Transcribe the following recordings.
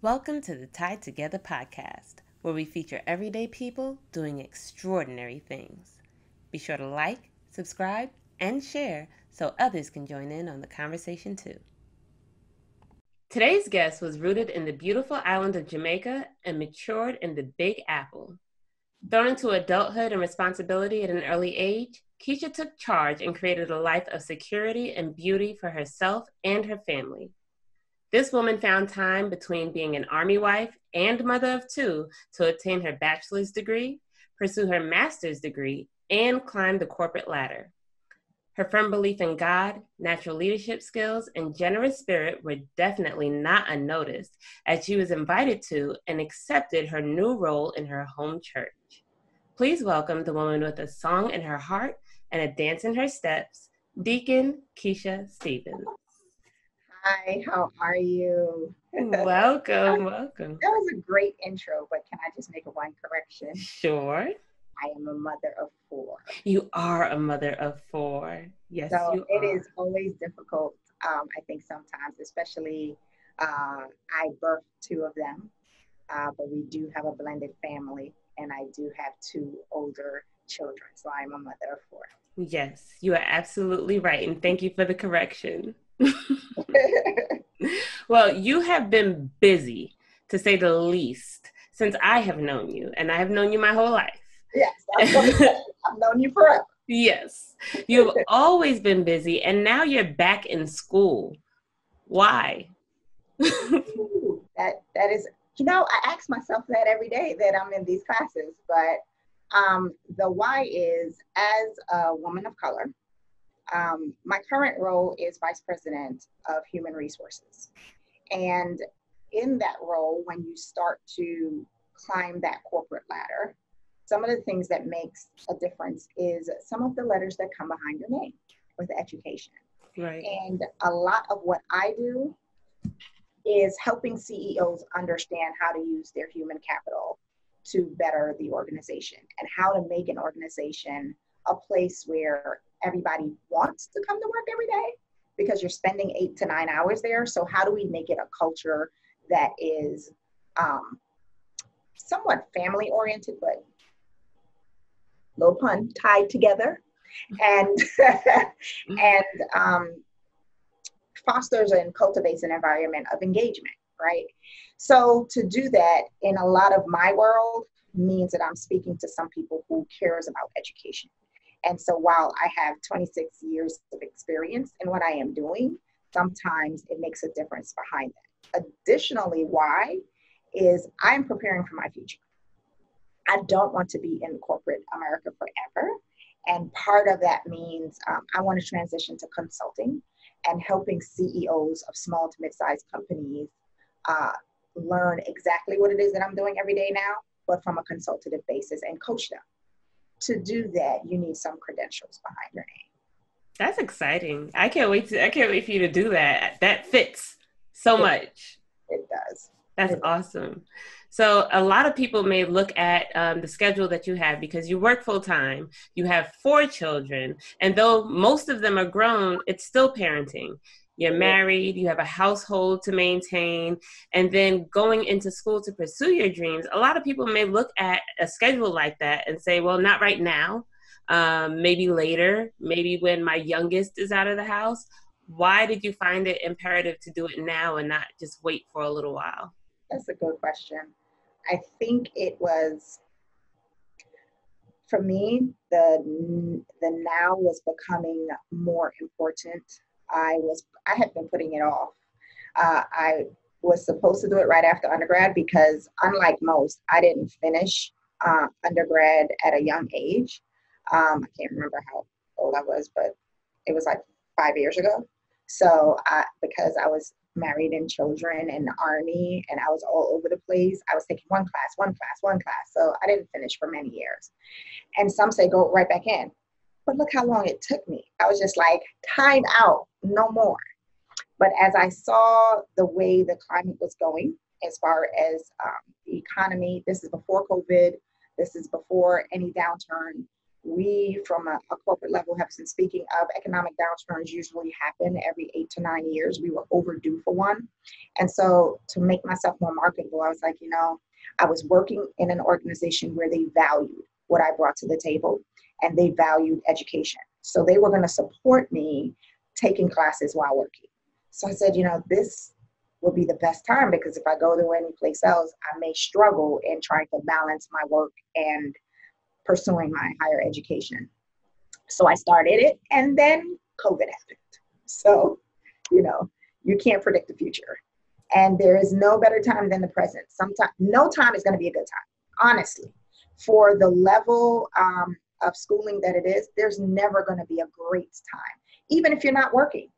Welcome to the Tied Together podcast, where we feature everyday people doing extraordinary things. Be sure to like, subscribe, and share so others can join in on the conversation too. Today's guest was rooted in the beautiful island of Jamaica and matured in the Big Apple. Thrown into adulthood and responsibility at an early age, Keisha took charge and created a life of security and beauty for herself and her family. This woman found time between being an Army wife and mother of two to attain her bachelor's degree, pursue her master's degree, and climb the corporate ladder. Her firm belief in God, natural leadership skills, and generous spirit were definitely not unnoticed as she was invited to and accepted her new role in her home church. Please welcome the woman with a song in her heart and a dance in her steps, Deacon Keisha Stevens. Hi, how are you? Welcome. That was a great intro, but can I just make one correction? Sure. I am a mother of four. You are a mother of four. Yes, So you it are. is always difficult, I think sometimes, especially I birthed two of them, but we do have a blended family, and I do have two older children. So I'm a mother of four. Yes, you are absolutely right. And thank you for the correction. Well, you have been busy, to say the least, since I have known you, and I have known you my whole life. Yes, I've known you forever. Yes, you've always been busy, and now you're back in school. Why? Ooh, that is, I ask myself that every day that I'm in these classes, but the why is as a woman of color. My current role is Vice President of Human Resources. And in that role, when you start to climb that corporate ladder, some of the things that makes a difference is some of the letters that come behind your name with education. Right. And a lot of what I do is helping CEOs understand how to use their human capital to better the organization and how to make an organization a place where everybody wants to come to work every day because you're spending 8 to 9 hours there. So how do we make it a culture that is somewhat family oriented, but no pun, tied together, and and fosters and cultivates an environment of engagement, right? So to do that in a lot of my world means that I'm speaking to some people who cares about education. And so while I have 26 years of experience in what I am doing, sometimes it makes a difference behind that. Additionally, why is I'm preparing for my future. I don't want to be in corporate America forever. And part of that means I want to transition to consulting and helping CEOs of small to mid-sized companies learn exactly what it is that I'm doing every day now, but from a consultative basis and coach them. To do that, you need some credentials behind your name. That's exciting. I can't wait for you to do that. That fits so much. It does. That's awesome. So a lot of people may look at the schedule that you have because you work full time, you have 4 children, and though most of them are grown, it's still parenting. You're married, you have a household to maintain, and then going into school to pursue your dreams. A lot of people may look at a schedule like that and say, well, not right now, maybe later, maybe when my youngest is out of the house. Why did you find it imperative to do it now and not just wait for a little while? That's a good question. I think it was, for me, the now was becoming more important. I had been putting it off. I was supposed to do it right after undergrad because, unlike most, I didn't finish undergrad at a young age. I can't remember how old I was, but it was like 5 years ago. So because I was married and children and the army and I was all over the place, I was taking one class. So I didn't finish for many years. And some say go right back in. But look how long it took me. I was just like, time out, no more. But as I saw the way the climate was going, as far as the economy, this is before COVID, this is before any downturn. we from a corporate level have been speaking of economic downturns usually happen every 8 to 9 years. We were overdue for one. And so to make myself more marketable, I was like, I was working in an organization where they valued what I brought to the table and they valued education. So they were going to support me taking classes while working. So I said, this would be the best time, because if I go to any place else, I may struggle in trying to balance my work and pursuing my higher education. So I started it, and then COVID happened. So, you can't predict the future. And there is no better time than the present. Sometimes, no time is going to be a good time, honestly. For the level of schooling that it is, there's never going to be a great time. Even if you're not working,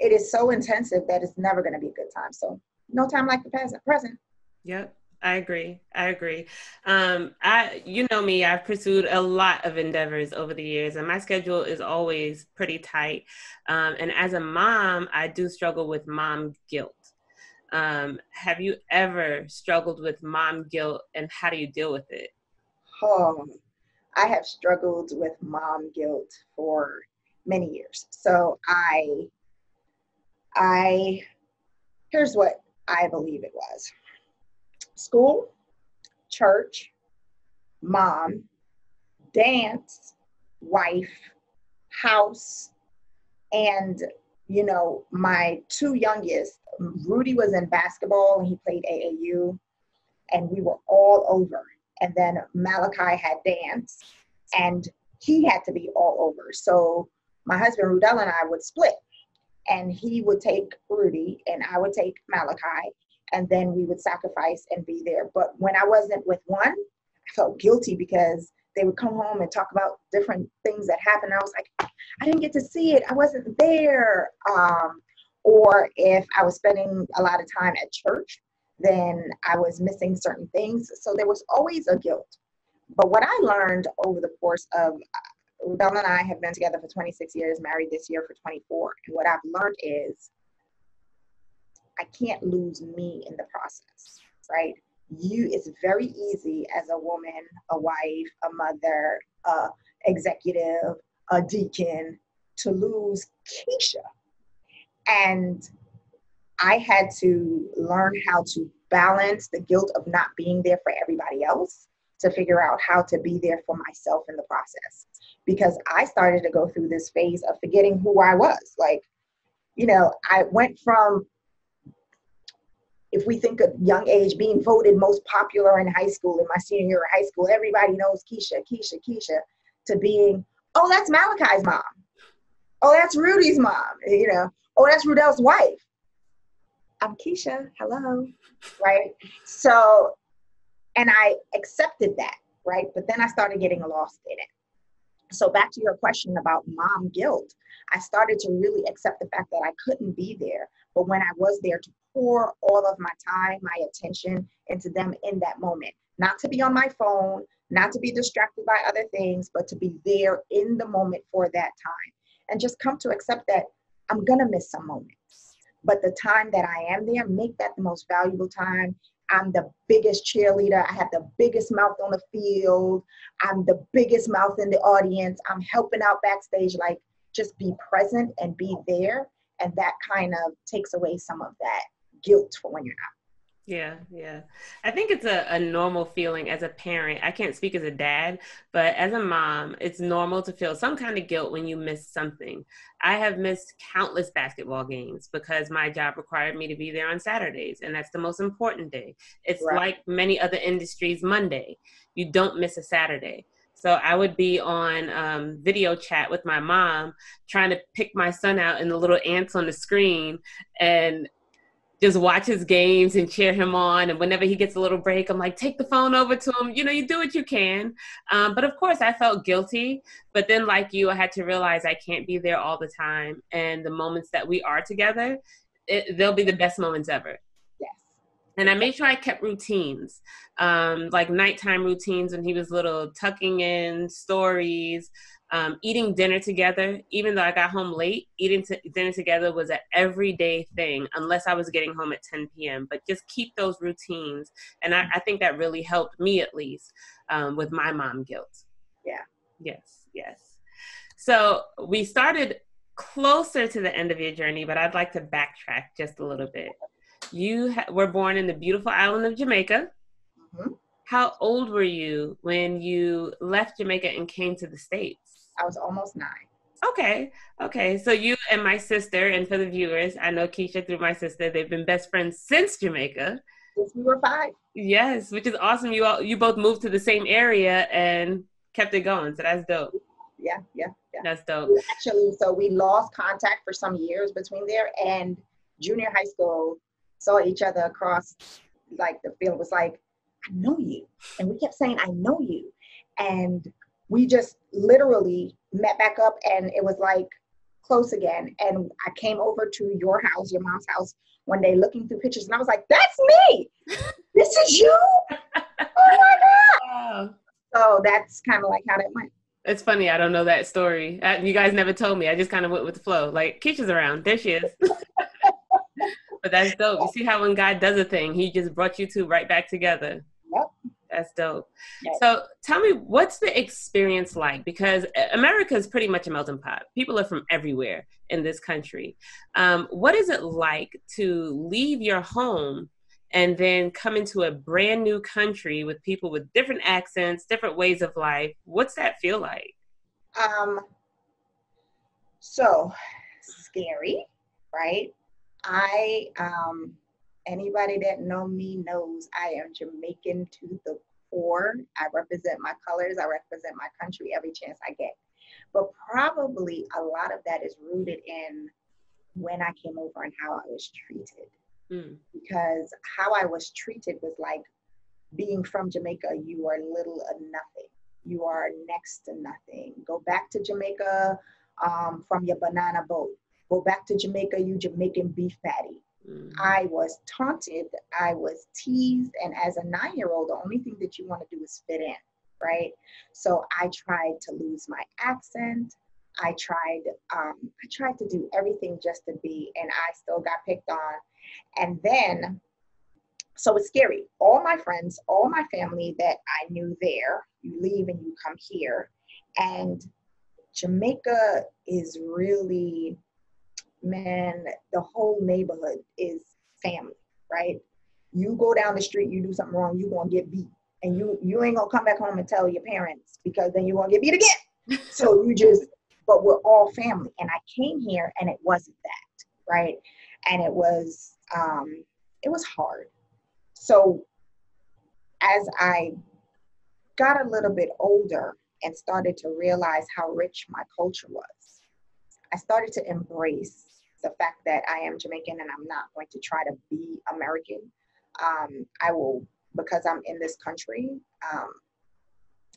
it is so intensive that it's never going to be a good time. So no time like the present. Yep. I agree. You know me, I've pursued a lot of endeavors over the years, and my schedule is always pretty tight. And as a mom, I do struggle with mom guilt. Have you ever struggled with mom guilt, and how do you deal with it? Oh, I have struggled with mom guilt for many years. So here's what I believe it was: school, church, mom, dance, wife, house, and my two youngest, Rudy was in basketball and he played AAU, and we were all over. And then Malachi had dance, and he had to be all over. So my husband Rudell and I would split, and he would take Rudy and I would take Malachi, and then we would sacrifice and be there. But when I wasn't with one, I felt guilty because they would come home and talk about different things that happened. I was like, I didn't get to see it. I wasn't there. Or if I was spending a lot of time at church, then I was missing certain things. So there was always a guilt. But what I learned over the course of, Bella and I have been together for 26 years, married this year for 24. And what I've learned is I can't lose me in the process, right? It's very easy as a woman, a wife, a mother, a executive, a deacon, to lose Keisha. And I had to learn how to balance the guilt of not being there for everybody else to figure out how to be there for myself in the process. Because I started to go through this phase of forgetting who I was. Like, I went from, if we think of young age, being voted most popular in high school, in my senior year of high school, everybody knows Keisha, to being, oh, that's Malachi's mom. Oh, that's Rudy's mom. Oh, that's Rudell's wife. I'm Keisha, hello, right? So, and I accepted that, right? But then I started getting lost in it. So back to your question about mom guilt, I started to really accept the fact that I couldn't be there. But when I was there, to pour all of my time, my attention into them in that moment, not to be on my phone, not to be distracted by other things, but to be there in the moment for that time. And just come to accept that I'm going to miss some moments. But the time that I am there, make that the most valuable time. I'm the biggest cheerleader. I have the biggest mouth on the field. I'm the biggest mouth in the audience. I'm helping out backstage. Like, just be present and be there. And that kind of takes away some of that guilt for when you're not. Yeah. I think it's a normal feeling as a parent. I can't speak as a dad, but as a mom, it's normal to feel some kind of guilt when you miss something. I have missed countless basketball games because my job required me to be there on Saturdays, and that's the most important day. It's Right. like many other industries, Monday. You don't miss a Saturday. So I would be on video chat with my mom, trying to pick my son out in the little ants on the screen, and just watch his games and cheer him on. And whenever he gets a little break, I'm like, take the phone over to him. You do what you can. But of course, I felt guilty. But then, like you, I had to realize I can't be there all the time. And the moments that we are together, they'll be the best moments ever. Yes. And I made sure I kept routines, like nighttime routines when he was little, tucking in stories, eating dinner together. Even though I got home late, eating dinner together was an everyday thing, unless I was getting home at 10 p.m. But just keep those routines. And I think that really helped me, at least, with my mom guilt. Yeah. Yes, yes. So we started closer to the end of your journey, but I'd like to backtrack just a little bit. You were born in the beautiful island of Jamaica. Mhm. How old were you when you left Jamaica and came to the States? I was almost 9. Okay, okay. So you and my sister, and for the viewers, I know Keisha through my sister. They've been best friends since Jamaica. Since we were 5. Yes, which is awesome. You both moved to the same area and kept it going. So that's dope. Yeah, yeah, yeah. That's dope. We actually, so we lost contact for some years between there and junior high school. Saw each other across like the field. Was like, I know you, and we kept saying, I know you, and we just literally met back up, and it was like close again. And I came over to your house, your mom's house, one day looking through pictures, and I was like, that's me. This is you. Oh my God. Wow. So that's kind of like how that went. It's funny. I don't know that story. You guys never told me. I just kind of went with the flow. Like, Keisha's around. There she is. But that's dope. You see how when God does a thing, he just brought you two right back together. Yep. That's dope. Yep. So tell me, what's the experience like? Because America is pretty much a melting pot. People are from everywhere in this country. What is it like to leave your home and then come into a brand new country with people with different accents, different ways of life? What's that feel like? So scary, right? I Anybody that know me knows I am Jamaican to the core. I represent my colors, I represent my country every chance I get. But probably a lot of that is rooted in when I came over and how I was treated. Because how I was treated was like, being from Jamaica, you are little of nothing. You are next to nothing. Go back to Jamaica from your banana boat. Go back to Jamaica, you Jamaican beef patty. I was taunted, I was teased, and as a 9-year-old, the only thing that you want to do is fit in, right? So I tried to lose my accent. I tried to do everything just to be, and I still got picked on. And then so it's scary. All my friends, all my family that I knew there, you leave and you come here. And Jamaica is really, man, the whole neighborhood is family, right? You go down the street, you do something wrong, you're going to get beat. And you ain't going to come back home and tell your parents, because then you're going to get beat again. So but we're all family. And I came here and it wasn't that, right? And it was hard. So as I got a little bit older and started to realize how rich my culture was, I started to embrace the fact that I am Jamaican and I'm not going to try to be American. I will, because I'm in this country,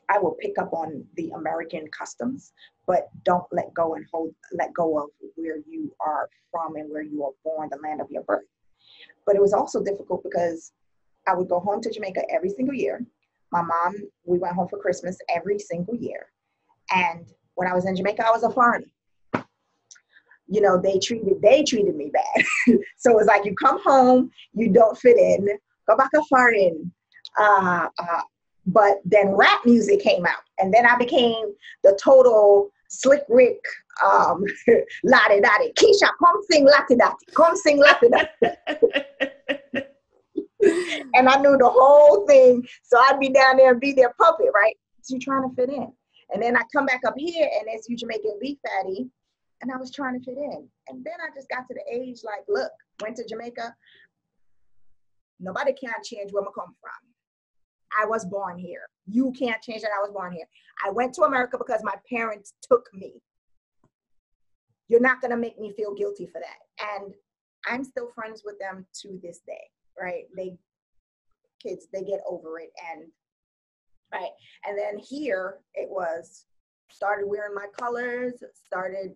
I will pick up on the American customs, but don't let go of where you are from and where you are born, the land of your birth. But it was also difficult because I would go home to Jamaica every single year. My mom, we went home for Christmas every single year. And when I was in Jamaica, I was a foreigner. You know, they treated me bad. So it was like, you come home, you don't fit in, go back a foreign. But then rap music came out, and then I became the total Slick Rick, Lottie Dottie. Keisha, come sing Lottie Dottie. Come sing Lottie Dottie. And I knew the whole thing, so I'd be down there and be their puppet, right? So you're trying to fit in. And then I come back up here, and it's you Jamaican beef fatty, and I was trying to fit in. And then I just got to the age, like, look, went to Jamaica. Nobody can change where I come from. I was born here. You can't change that. I was born here. I went to America because my parents took me. You're not going to make me feel guilty for that. And I'm still friends with them to this day, right? They get over it. And right. And then here it was, started wearing my colors, started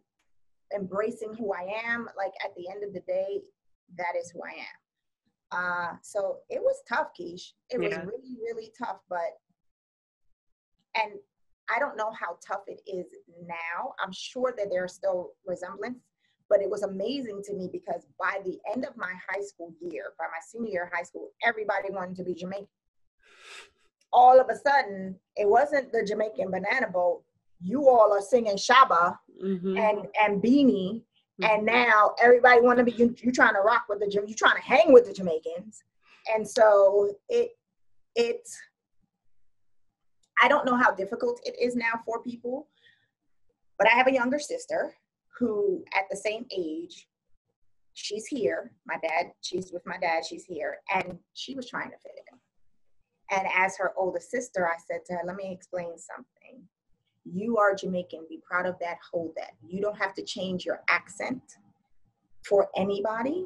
embracing who I am. Like, at the end of the day, that is who I am. So it was tough, Keish. It was really, really tough. And I don't know how tough it is now. I'm sure that there's still resemblance, but it was amazing to me because by the end of my high school year, by my senior year of high school, everybody wanted to be Jamaican. All of a sudden, it wasn't the Jamaican banana boat. you all are singing Shaba and Beanie, and now everybody want to be, you trying to rock with you trying to hang with the Jamaicans. And so it's, I don't know how difficult it is now for people, but I have a younger sister who at the same age, she's here. She's with my dad, she's here, and she was trying to fit in. And as her older sister, I said to her, let me explain something. You are Jamaican, be proud of that, hold that. You don't have to change your accent for anybody,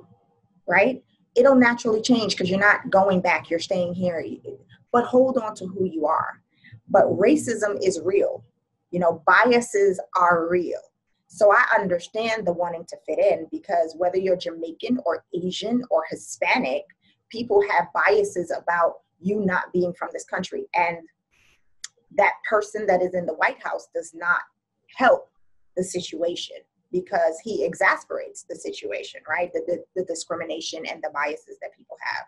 right? It'll naturally change because you're not going back, you're staying here, but hold on to who you are. But racism is real. You know, biases are real. So I understand the wanting to fit in, because whether you're Jamaican or Asian or Hispanic, people have biases about you not being from this country. And that person that is in the White House does not help the situation, because he exasperates the situation, right? The discrimination and the biases that people have.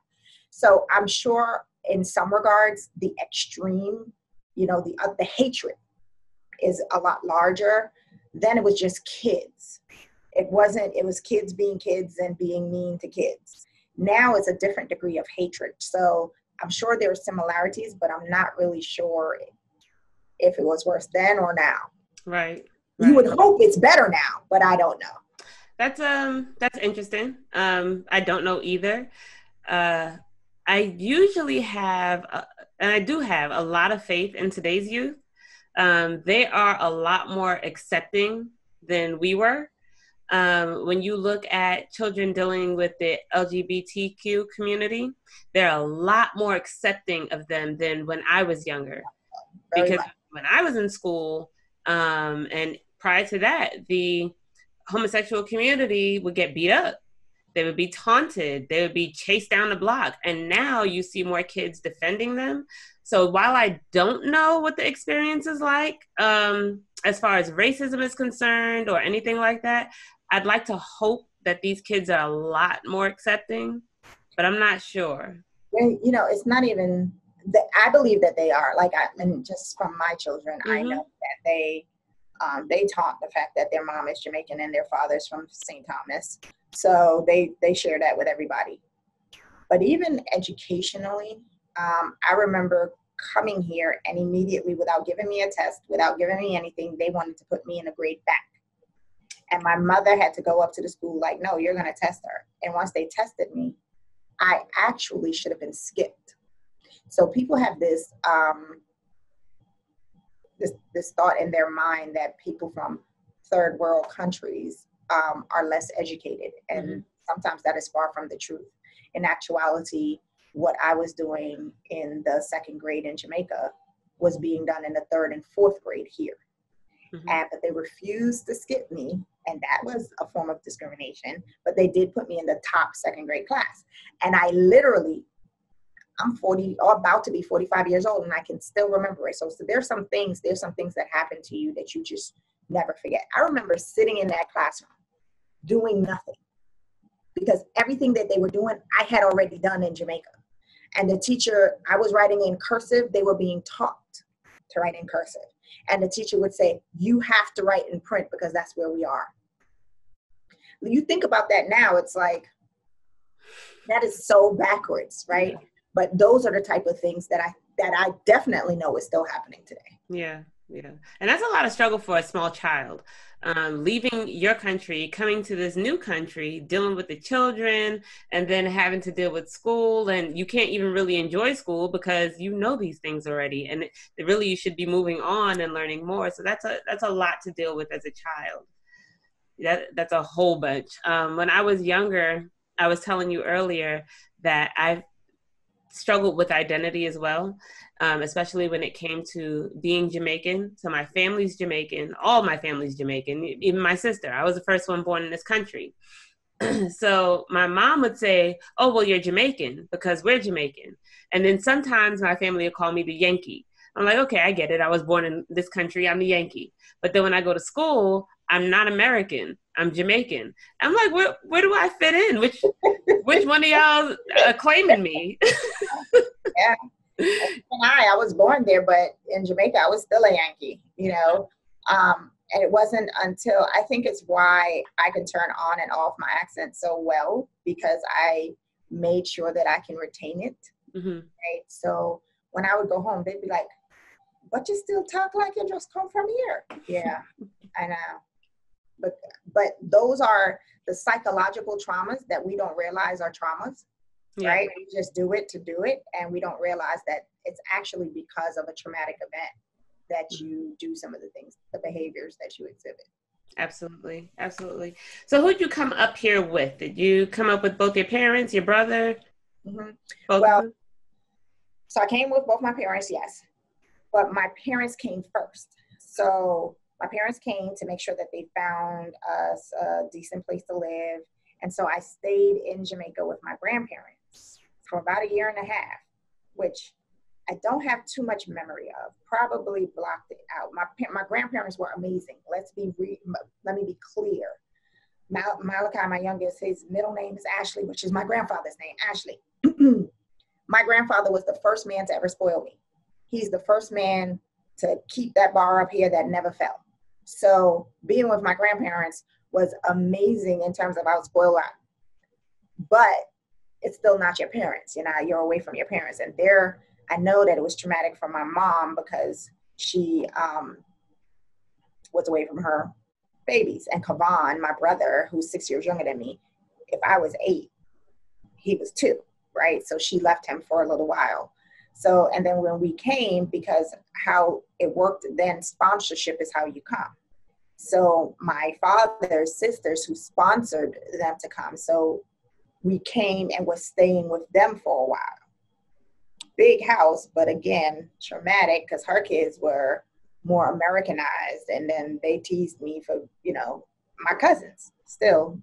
So I'm sure in some regards, the extreme, you know, the hatred is a lot larger. Then it was just kids. It was kids being kids and being mean to kids. Now it's a different degree of hatred. So I'm sure there are similarities, but I'm not really sure if it was worse then or now. Right. You would hope it's better now, but I don't know. That's interesting. I don't know either. I usually have, and I do have a lot of faith in today's youth. They are a lot more accepting than we were. When you look at children dealing with the LGBTQ community, they're a lot more accepting of them than when I was younger. Because when I was in school, and prior to that, the homosexual community would get beat up. They would be taunted. They would be chased down the block. And now you see more kids defending them. So while I don't know what the experience is like, as far as racism is concerned or anything like that, I'd like to hope that these kids are a lot more accepting, but I'm not sure. And, you know, it's not even that. I believe that they are. Like, and just from my children, I know that they taunt the fact that their mom is Jamaican and their father's from St. Thomas. So they share that with everybody. But even educationally, I remember coming here and immediately, without giving me a test, without giving me anything, they wanted to put me in a grade back. And my mother had to go up to the school like, no, you're going to test her. And once they tested me, I actually should have been skipped. So people have this this thought in their mind that people from third world countries are less educated. And sometimes that is far from the truth. In actuality, what I was doing in the second grade in Jamaica was being done in the third and fourth grade here. But they refused to skip me, and that was a form of discrimination, but they did put me in the top second grade class. And I literally, I'm 40 or about to be 45 years old, and I can still remember it. So there's some things that happen to you that you just never forget. I remember sitting in that classroom doing nothing, because everything that they were doing, I had already done in Jamaica. And the teacher, I was writing in cursive, they were being taught to write in cursive. And the teacher would say, you have to write in print because that's where we are. You think about that now, it's like, that is so backwards, right? Yeah. But those are the type of things that I definitely know is still happening today. Yeah. Yeah. And that's a lot of struggle for a small child. Leaving your country, coming to this new country, dealing with the children, and then having to deal with school, and you can't even really enjoy school because you know these things already, and really you should be moving on and learning more. So that's a lot to deal with as a child. That's a whole bunch. When I was younger, I was telling you earlier that I struggled with identity as well, especially when it came to being Jamaican. So my family's Jamaican, all my family's Jamaican, even my sister. I was the first one born in this country. So my mom would say, oh, well, you're Jamaican because we're Jamaican. And then sometimes my family would call me the Yankee. I'm like, okay, I get it. I was born in this country. I'm the Yankee. But then when I go to school, I'm not American. I'm Jamaican. I'm like, where do I fit in? Which one of y'all are claiming me? Yeah. And I was born there, but in Jamaica, I was still a Yankee, you know. And it wasn't until, I think it's why I can turn on and off my accent so well, because I made sure that I can retain it. Mm-hmm. Right. So when I would go home, they'd be like, but you still talk like you just come from here. Yeah, I know. But those are the psychological traumas that we don't realize are traumas, Yeah. right? We just do it to do it, and we don't realize that it's actually because of a traumatic event that you do some of the things, the behaviors that you exhibit. Absolutely. Absolutely. So who'd you come up here with? Did you come up with both your parents, your brother? Mm-hmm. Both Well, of them? so I came with both my parents, yes, but my parents came first. So my parents came to make sure that they found us a decent place to live. And so I stayed in Jamaica with my grandparents for about a year and a half, which I don't have too much memory of. Probably blocked it out. My grandparents were amazing. Let me be clear. Malachi, my youngest, his middle name is Ashley, which is my grandfather's name, Ashley. My grandfather was the first man to ever spoil me. He's the first man to keep that bar up here that never fell. So being with my grandparents was amazing in terms of I was spoiled rotten. But it's still not your parents. You're away from your parents. And I know that it was traumatic for my mom because she was away from her babies. And Kavan, my brother, who's 6 years younger than me, if I was 8, he was 2, right? So she left him for a little while. So, and then when we came, because how it worked then, sponsorship is how you come. So my father's sisters who sponsored them to come. So we came and was staying with them for a while. Big house, but again, traumatic because her kids were more Americanized. And then they teased me for, my cousins still,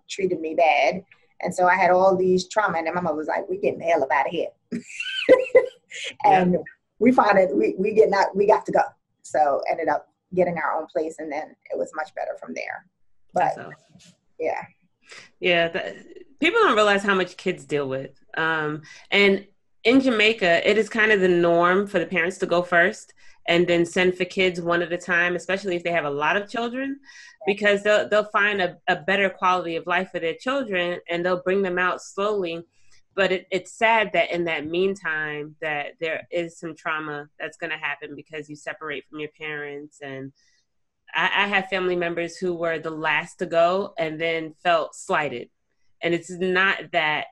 treated me bad. And so I had all these trauma, and then my mother was like, "We getting the hell up out of here." And we found it, we got to go. So ended up getting our own place, and then it was much better from there. But yeah, people don't realize how much kids deal with. And in Jamaica, it is kind of the norm for the parents to go first and then send for kids one at a time, especially if they have a lot of children, because they'll find a better quality of life for their children, and they'll bring them out slowly. But it's sad that in that meantime that there is some trauma that's going to happen because you separate from your parents. And I have family members who were the last to go and then felt slighted. And it's not that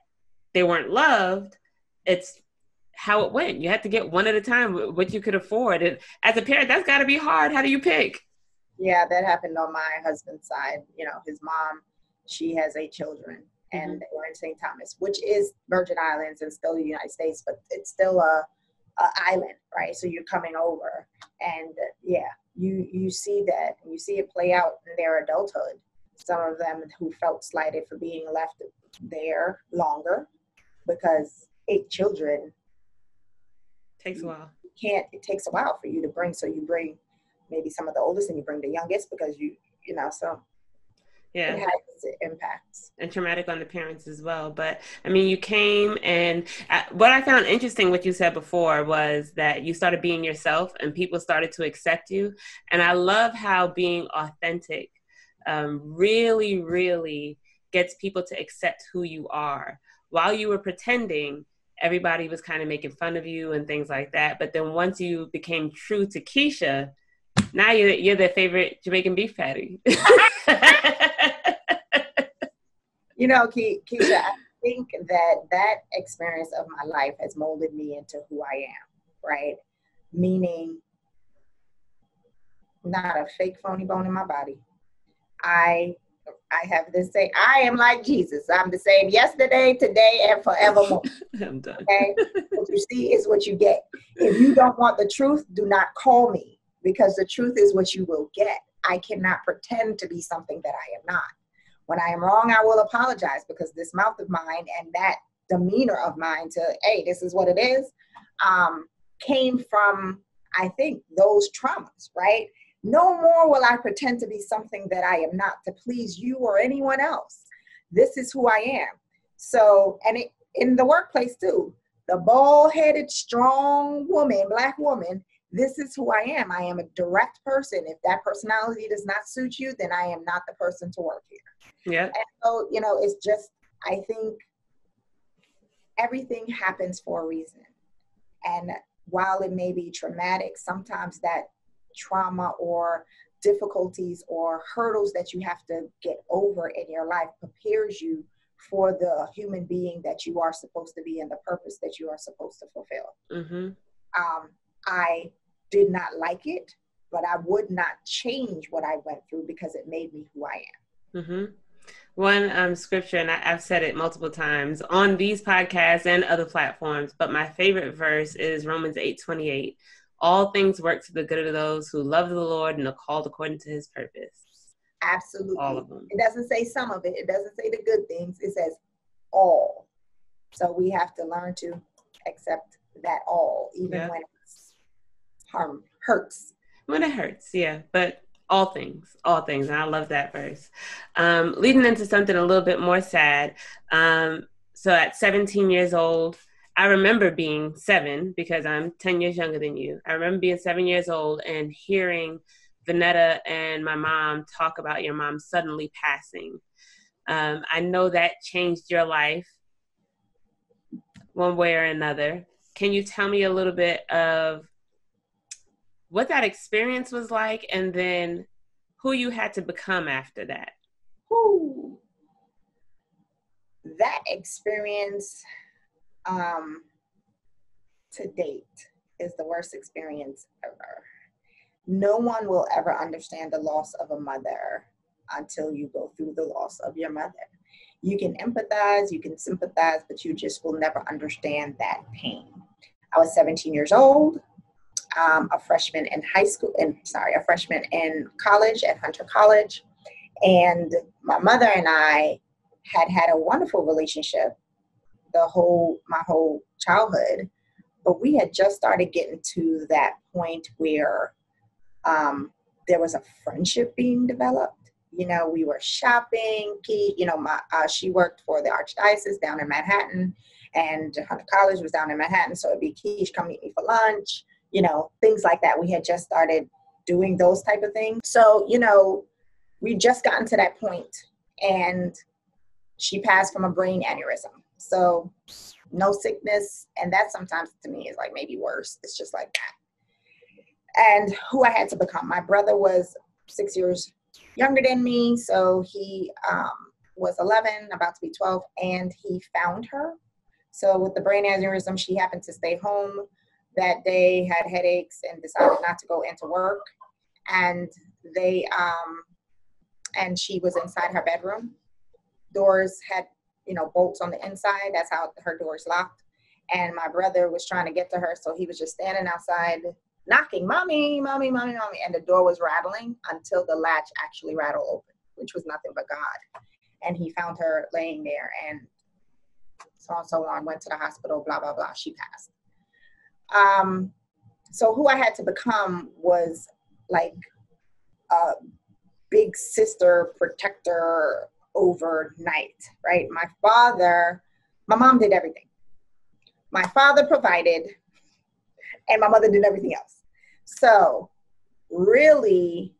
they weren't loved. It's how it went. You had to get one at a time, what you could afford. And as a parent, that's got to be hard. How do you pick? Yeah, that happened on my husband's side. His mom, she has 8 children, and they were in St. Thomas, which is Virgin Islands and still the United States, but it's still a island, right? So you're coming over, and you see that, and you see it play out in their adulthood. Some of them who felt slighted for being left there longer, because 8 children takes a while. It takes a while for you to bring. So you bring maybe some of the oldest, and you bring the youngest because so it has impacts. And traumatic on the parents as well. But I mean, you came, and what I found interesting, what you said before, was that you started being yourself and people started to accept you. And I love how being authentic really, really gets people to accept who you are. While you were pretending, everybody was kind of making fun of you and things like that. But then once you became true to Keisha, now you're their favorite Jamaican beef patty. Keisha, I think that experience of my life has molded me into who I am, right? Meaning, not a fake phony bone in my body. I have this say, I am like Jesus. I'm the same yesterday, today, and forevermore. I'm done. Okay? What you see is what you get. If you don't want the truth, do not call me, because the truth is what you will get. I cannot pretend to be something that I am not. When I am wrong, I will apologize, because this mouth of mine and that demeanor of mine to, hey, this is what it is, came from, I think, those traumas, right? No more will I pretend to be something that I am not to please you or anyone else. This is who I am. So, and in the workplace too, the bald-headed, strong woman, Black woman, this is who I am. I am a direct person. If that personality does not suit you, then I am not the person to work here. Yeah. And so, you know, it's just, I think everything happens for a reason. And while it may be traumatic, sometimes that trauma or difficulties or hurdles that you have to get over in your life prepares you for the human being that you are supposed to be and the purpose that you are supposed to fulfill. Mm-hmm. I did not like it, but I would not change what I went through because it made me who I am. Mm-hmm. One scripture, and I've said it multiple times on these podcasts and other platforms, but my favorite verse is Romans 8:28. All things work to the good of those who love the Lord and are called according to his purpose. Absolutely. All of them. It doesn't say some of it. It doesn't say the good things. It says all. So we have to learn to accept that all, even when it's hurts. When it hurts, yeah. But all things. And I love that verse. Leading into something a little bit more sad. So at 17 years old, I remember being 7 because I'm 10 years younger than you. I remember being 7 years old and hearing Vanetta and my mom talk about your mom suddenly passing. I know that changed your life one way or another. Can you tell me a little bit of what that experience was like and then who you had to become after that? Whew. That experience to date is the worst experience ever. No one will ever understand the loss of a mother until you go through the loss of your mother. You can empathize, you can sympathize, but you just will never understand that pain. I was 17 years old, a freshman in college at Hunter College. And my mother and I had a wonderful relationship my whole childhood, but we had just started getting to that point where there was a friendship being developed. You know, we were shopping. She worked for the Archdiocese down in Manhattan, and Hunter College was down in Manhattan. So it'd be Keish, come meet me for lunch, you know, things like that. We had just started doing those type of things. So, you know, we just gotten to that point, and she passed from a brain aneurysm. So no sickness. And that sometimes to me is like maybe worse. It's just like that. And who I had to become. My brother was 6 years younger than me. So he was 11, about to be 12, and he found her. So with the brain aneurysm, she happened to stay home that day, had headaches, and decided not to go into work. And and she was inside her bedroom. Doors had, you know, bolts on the inside. That's how her doors locked. And my brother was trying to get to her. So he was just standing outside knocking, mommy, mommy, mommy, mommy. And the door was rattling until the latch actually rattled open, which was nothing but God. And he found her laying there, and so on and so on, went to the hospital, blah, blah, blah. She passed. So who I had to become was like a big sister, protector overnight, right? My mom did everything. My father provided, and my mother did everything else. So really,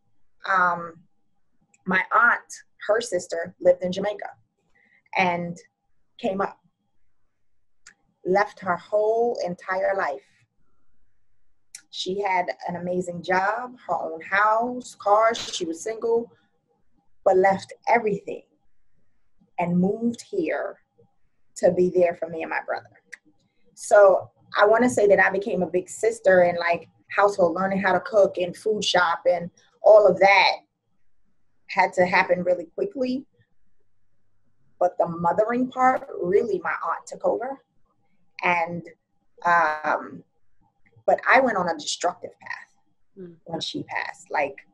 my aunt, her sister, lived in Jamaica and came up, left her whole entire life. She had an amazing job, her own house, cars, she was single, but left everything and moved here to be there for me and my brother. So I want to say that I became a big sister and like household, learning how to cook and food shop, and all of that had to happen really quickly. But the mothering part, really my aunt took over. And, but I went on a destructive path when she passed, like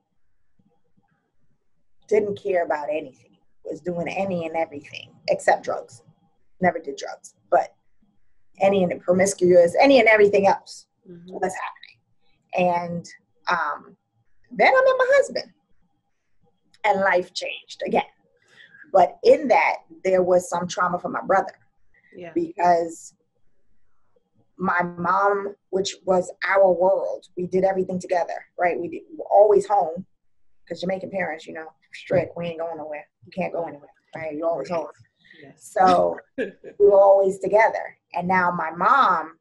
didn't care about anything, was doing any and everything except drugs. Never did drugs, but any and promiscuous, any and everything else was happening. And then I met my husband, and life changed again. But in that, there was some trauma from my brother, because my mom, which was our world, we did everything together, right? We were always home because Jamaican parents, you know, strict. We ain't going nowhere. You can't go anywhere, right? You're always home. Yes. So we were always together. And now my mom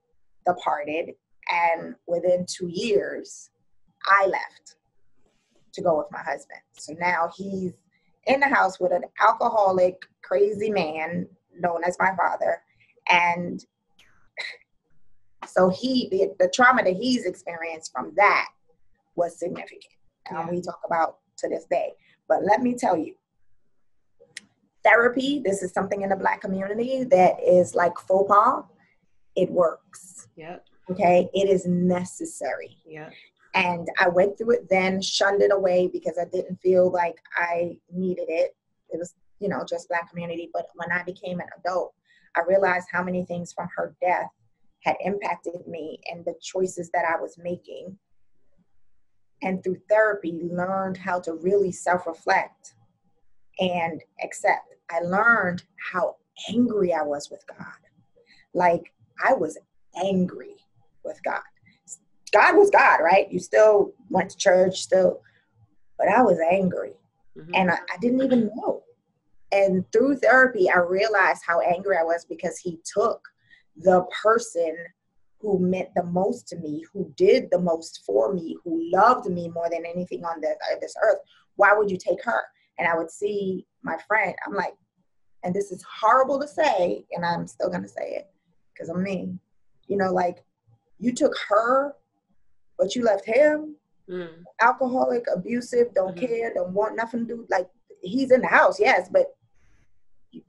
departed, and within 2 years, I left to go with my husband. So now he's in the house with an alcoholic, crazy man known as my father. And so the trauma that he's experienced from that was significant. We talk about to this day. But let me tell you, therapy, this is something in the Black community that is like faux pas. It works. Yep. Okay. It is necessary. Yeah. And I went through it then, shunned it away because I didn't feel like I needed it. It was, you know, just Black community. But when I became an adult, I realized how many things from her death had impacted me and the choices that I was making. And through therapy, learned how to really self-reflect and accept. I learned how angry I was with God. Like, I was angry with God. God was God, right? You still went to church, but I was angry. Mm-hmm. And I didn't even know. And through therapy, I realized how angry I was because he took the person who meant the most to me, who did the most for me, who loved me more than anything on this earth. Why would you take her? And I would see my friend, I'm like, and this is horrible to say, and I'm still going to say it because I'm mean, you know, like, you took her, but you left him, alcoholic, abusive, don't care, don't want nothing to do. Like, he's in the house, yes, but,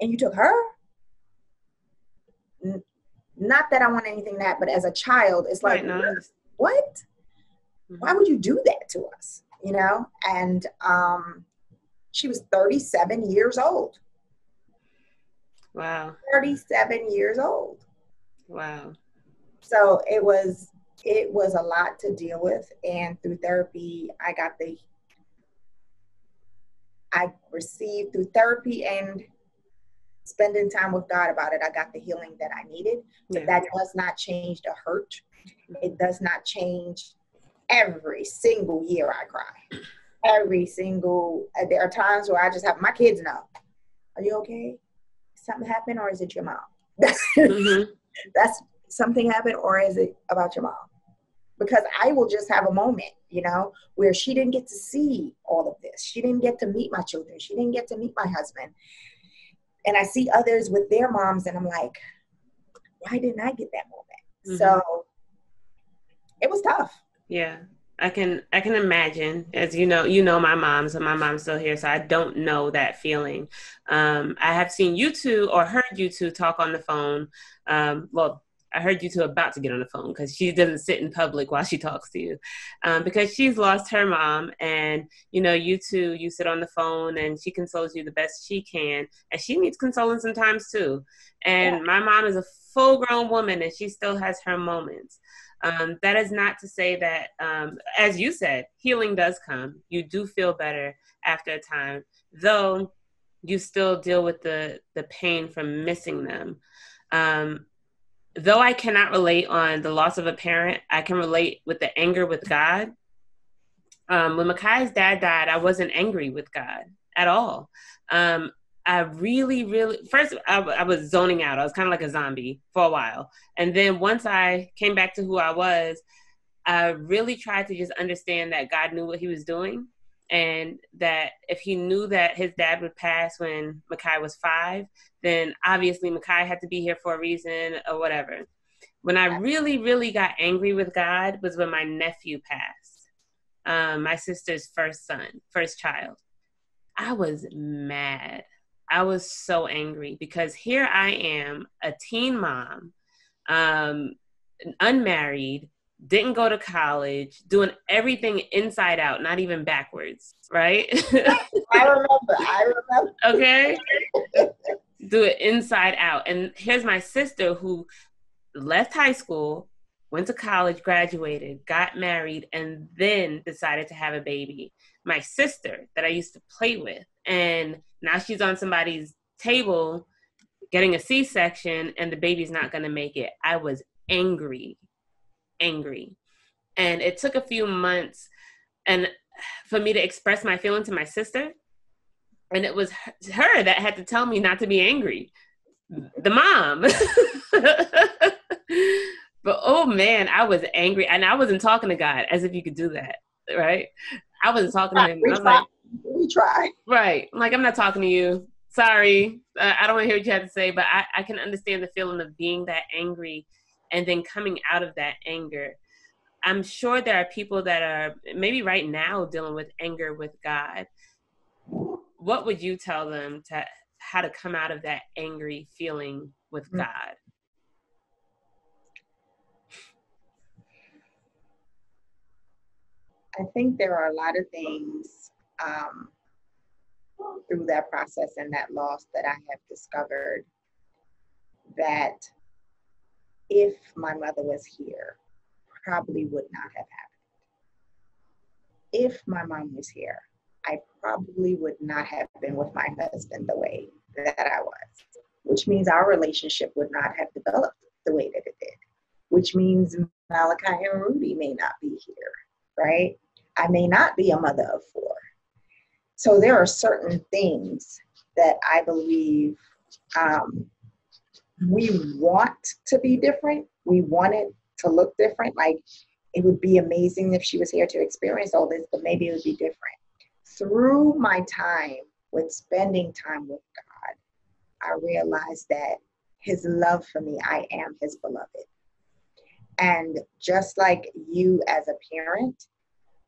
and you took her? Not that I want anything that, but as a child, it's like, what? Why would you do that to us? You know? And she was 37 years old. Wow. 37 years old. Wow. So it was a lot to deal with. And through therapy, I received through therapy and spending time with God about it, I got the healing that I needed. But that does not change the hurt. It does not change. Every single year I cry. There are times where I just have my kids know. Are you okay? Something happened, or is it your mom? That's something happened, or is it about your mom? Because I will just have a moment, you know, where she didn't get to see all of this. She didn't get to meet my children. She didn't get to meet my husband. And I see others with their moms, and I'm like, why didn't I get that moment? So it was tough. Yeah. I can imagine, as you know my mom, so my mom's still here, so I don't know that feeling. I have seen you two, or heard you two talk on the phone. Well, I heard you two about to get on the phone because she doesn't sit in public while she talks to you, because she's lost her mom, and you two, you sit on the phone and she consoles you the best she can, and she needs consoling sometimes too. And my mom is a full-grown woman, and she still has her moments. That is not to say that, as you said, healing does come. You do feel better after a time, though you still deal with the pain from missing them. Though I cannot relate on the loss of a parent, I can relate with the anger with God. When Makai's dad died, I wasn't angry with God at all. I really, first, I was zoning out. I was kind of like a zombie for a while. And then once I came back to who I was, I really tried to just understand that God knew what he was doing. And that if he knew that his dad would pass when Makai was 5, then obviously Makai had to be here for a reason or whatever. When I really got angry with God was when my nephew passed, my sister's first child. I was mad. I was so angry because here I am, a teen mom, unmarried, didn't go to college, doing everything inside out, not even backwards, right? I remember. Okay? Do it inside out. And here's my sister who left high school, went to college, graduated, got married, and then decided to have a baby. My sister that I used to play with. And now she's on somebody's table getting a C-section and the baby's not going to make it. I was angry. And it took a few months and for me to express my feeling to my sister. And it was her that had to tell me not to be angry. The mom. But oh man, I was angry. And I wasn't talking to God as if you could do that, right? I wasn't talking to him. I was like, we try. Right. I'm like, I'm not talking to you. Sorry. I don't want to hear what you have to say, but I can understand the feeling of being that angry and then coming out of that anger. I'm sure there are people that are maybe right now dealing with anger with God. What would you tell them to how to come out of that angry feeling with God? I think there are a lot of things through that process and that loss that I have discovered that if my mother was here, probably would not have happened. If my mom was here, I probably would not have been with my husband the way that I was, which means our relationship would not have developed the way that it did, which means Malachi and Rudy may not be here, right? I may not be a mother of 4. So there are certain things that I believe we want to be different. We want it to look different. Like it would be amazing if she was here to experience all this, but maybe it would be different. Through my time with spending time with God, I realized that his love for me, I am his beloved. And just like you as a parent,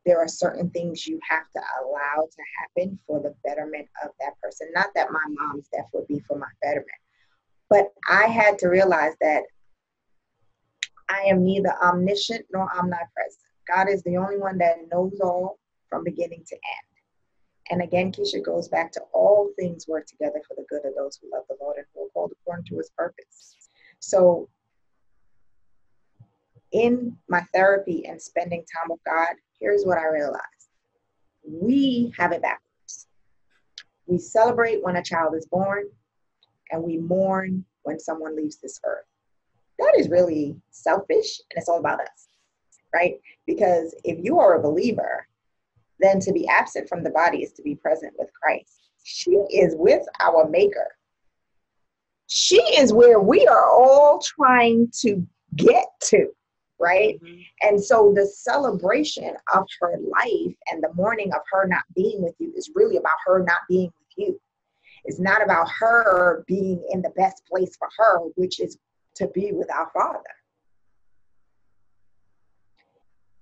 there are certain things you have to allow to happen for the betterment of that person. Not that my mom's death would be for my betterment, but I had to realize that I am neither omniscient nor omnipresent. God is the only one that knows all from beginning to end. And again, Keisha, goes back to all things work together for the good of those who love the Lord and who are called according to his purpose. So in my therapy and spending time with God, here's what I realized. We have it backwards. We celebrate when a child is born and we mourn when someone leaves this earth. That is really selfish and it's all about us, right? Because if you are a believer, then to be absent from the body is to be present with Christ. She is with our Maker. She is where we are all trying to get to, right? Mm-hmm. And so the celebration of her life and the mourning of her not being with you is really about her not being with you. It's not about her being in the best place for her, which is to be with our Father.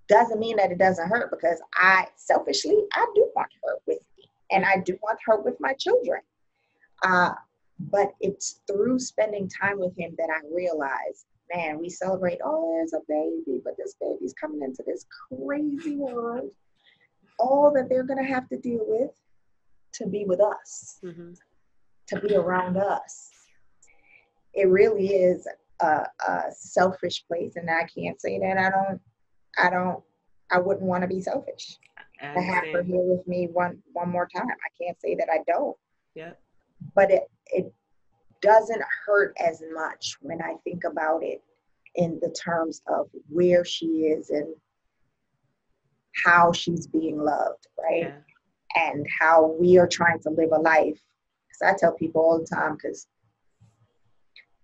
Doesn't mean that it doesn't hurt, because I do want her with me and I do want her with my children. But it's through spending time with him that I realize, man, we celebrate, oh, there's a baby, but this baby's coming into this crazy world. All that they're going to have to deal with to be with us, mm-hmm. to be around us. It really is a selfish place. And I can't say that I wouldn't want to be selfish. To have her here with me one more time. I can't say that I don't. Yeah. But it doesn't hurt as much when I think about it in the terms of where she is and how she's being loved, right? Yeah. And how we are trying to live a life. Because I tell people all the time, because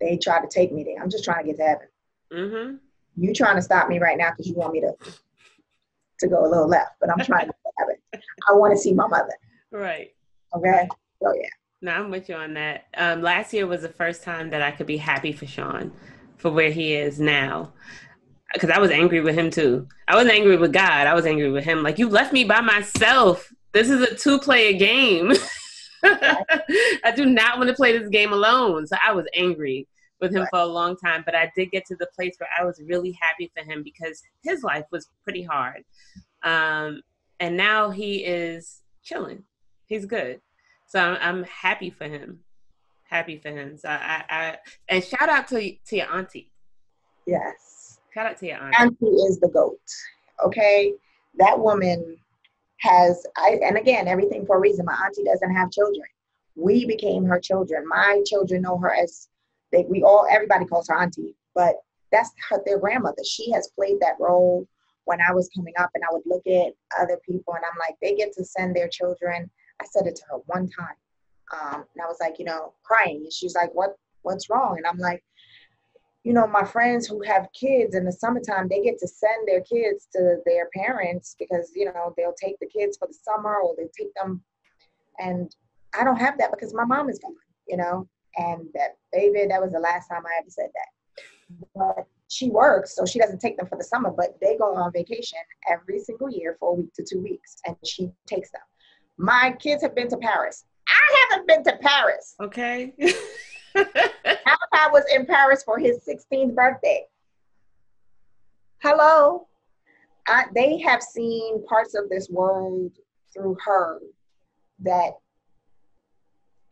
they try to take me there. I'm just trying to get to heaven. Mm-hmm. You trying to stop me right now because you want me to go a little left, but I'm trying to get to heaven. I want to see my mother. Right. Okay. So yeah. No, I'm with you on that. Last year was the first time that I could be happy for Sean, for where he is now. Because I was angry with him too. I wasn't angry with God. I was angry with him. Like, you left me by myself. This is a 2-player game. I do not want to play this game alone. So I was angry with him for a long time. But I did get to the place where I was really happy for him because his life was pretty hard. And now he is chilling. He's good. So I'm happy for him. Happy for him. So I and shout out to your auntie. Yes. Shout out to your auntie. Auntie is the GOAT. Okay. That woman and again, everything for a reason. My auntie doesn't have children. We became her children. My children know her as everybody calls her auntie, but that's their grandmother. She has played that role when I was coming up, and I would look at other people and I'm like, they get to send their children. I said it to her one time. And I was like, crying. And she's like, what's wrong? And I'm like, my friends who have kids in the summertime, they get to send their kids to their parents because, they'll take the kids for the summer or they take them. And I don't have that because my mom is gone, and that baby, that was the last time I ever said that. But she works, so she doesn't take them for the summer, but they go on vacation every single year for a week to 2 weeks, and she takes them. My kids have been to Paris. I haven't been to Paris. Okay. Malachi was in Paris for his 16th birthday. Hello. They have seen parts of this world through her that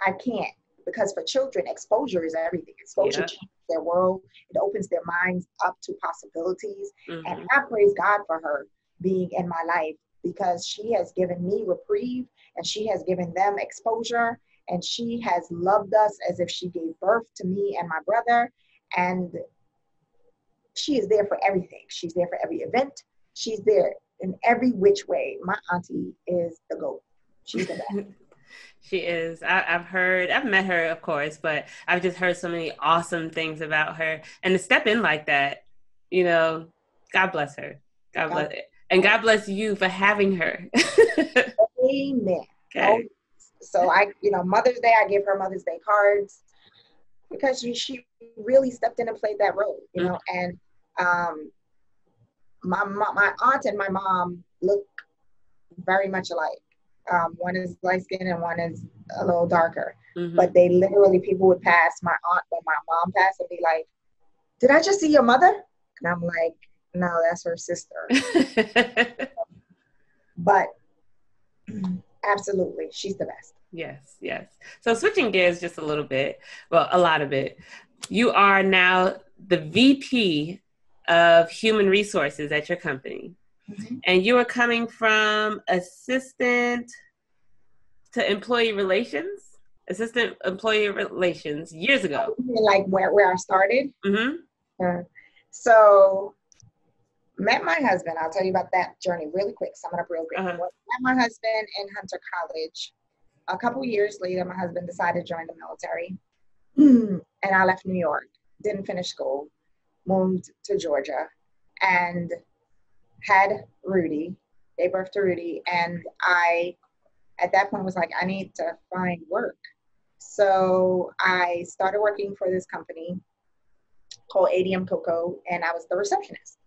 I can't, because for children, exposure is everything. Exposure changes their world. It opens their minds up to possibilities. Mm-hmm. And I praise God for her being in my life, because she has given me reprieve and she has given them exposure, and she has loved us as if she gave birth to me and my brother. And she is there for everything. She's there for every event. She's there in every which way. My auntie is the GOAT. She's the best. She is. I've met her, of course, but I've just heard so many awesome things about her. And to step in like that, God bless her. God bless it. And God bless you for having her. Amen. Okay. So Mother's Day, I give her Mother's Day cards because she really stepped in and played that role, mm-hmm. And my aunt and my mom look very much alike. One is light skinned and one is a little darker. Mm-hmm. But they literally, people would pass my aunt when my mom passed and be like, "Did I just see your mother?" And I'm like, "No, that's her sister." But absolutely, she's the best. Yes, yes. So switching gears just a little bit, well, a lot of it. You are now the VP of Human Resources at your company. Mm-hmm. And you are coming from assistant employee relations years ago. Like where I started? Mm-hmm. So met my husband. I'll tell you about that journey really quick. Sum it up real quick. Uh-huh. Met my husband in Hunter College. A couple years later, my husband decided to join the military. And I left New York. Didn't finish school. Moved to Georgia. And had Rudy. Gave birth to Rudy. And I, at that point, was like, I need to find work. So I started working for this company called ADM Coco, and I was the receptionist.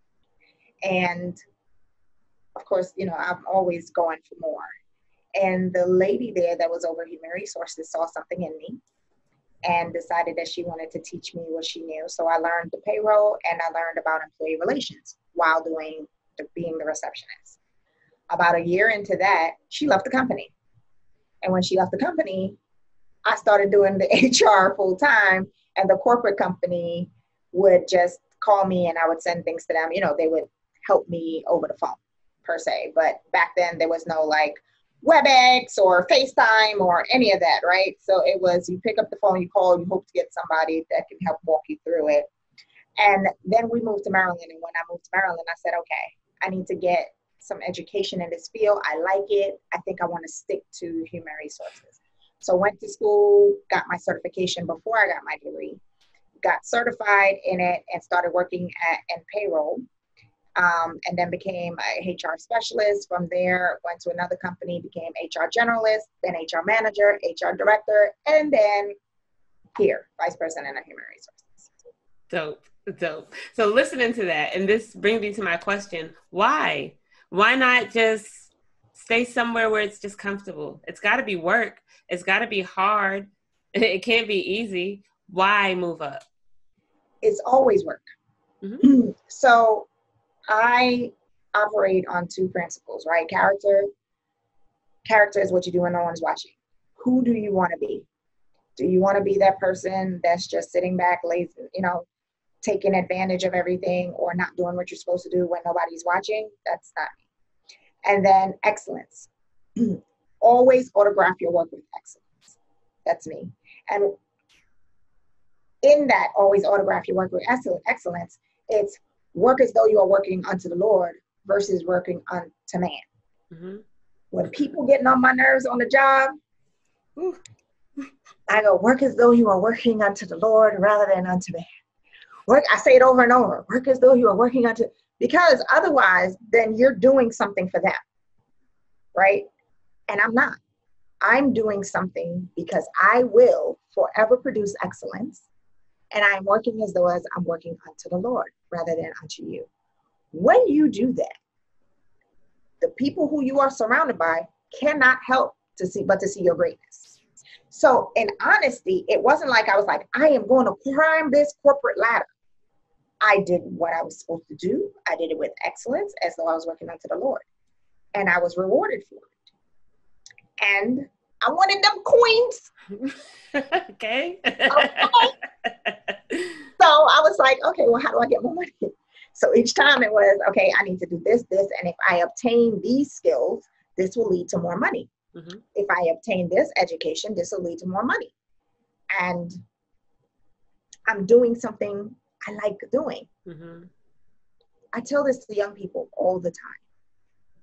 And of course, I'm always going for more. And the lady there that was over Human Resources saw something in me and decided that she wanted to teach me what she knew. So I learned the payroll and I learned about employee relations while being the receptionist. About a year into that, she left the company. And when she left the company, I started doing the HR full time, and the corporate company would just call me and I would send things to them. They would help me over the phone per se. But back then there was no like WebEx or FaceTime or any of that, right? So it was, you pick up the phone, you call, you hope to get somebody that can help walk you through it. And then we moved to Maryland. And when I moved to Maryland, I said, okay, I need to get some education in this field. I like it. I think I want to stick to human resources. So went to school, got my certification before I got my degree, got certified in it and started working in payroll. And then became a HR specialist. From there, went to another company, became HR generalist, then HR manager, HR director, and then here, vice president of human resources. Dope. So listening to that, and this brings me to my question, why? Why not just stay somewhere where it's just comfortable? It's got to be work. It's got to be hard. It can't be easy. Why move up? It's always work. Mm-hmm. So I operate on two principles, right? Character is what you do when no one's watching. Who do you want to be? Do you want to be that person that's just sitting back, lazy, taking advantage of everything or not doing what you're supposed to do when nobody's watching? That's not me. And then excellence. Always autograph your work with excellence. That's me. And in that, always autograph your work with excellence, It's work as though you are working unto the Lord versus working unto man. Mm-hmm. When people getting on my nerves on the job, ooh, I go, work as though you are working unto the Lord rather than unto man. Work, I say it over and over, work as though you are working unto, because otherwise then you're doing something for them, right? And I'm not. I'm doing something because I will forever produce excellence. And I'm working as though I'm working unto the Lord rather than unto you. When you do that, the people who you are surrounded by cannot help but to see your greatness. So in honesty, it wasn't like I was like, I am going to climb this corporate ladder. I did what I was supposed to do. I did it with excellence as though I was working unto the Lord. And I was rewarded for it. And I wanted them coins. Okay. So I was like, okay, well, how do I get more money? So each time it was, okay, I need to do this, and if I obtain these skills, this will lead to more money. Mm-hmm. If I obtain this education, this will lead to more money. And I'm doing something I like doing. Mm-hmm. I tell this to young people all the time.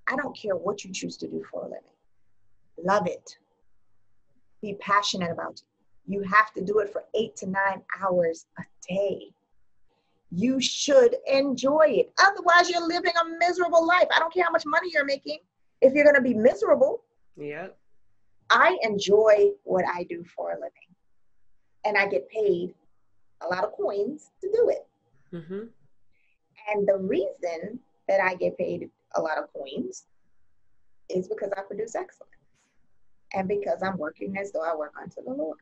I don't care what you choose to do for a living. Love it. Be passionate about it. You have to do it for 8 to 9 hours a day. You should enjoy it. Otherwise, you're living a miserable life. I don't care how much money you're making. If you're going to be miserable, yeah. I enjoy what I do for a living. And I get paid a lot of coins to do it. Mm-hmm. And the reason that I get paid a lot of coins is because I produce excellence. And because I'm working as though I work unto the Lord.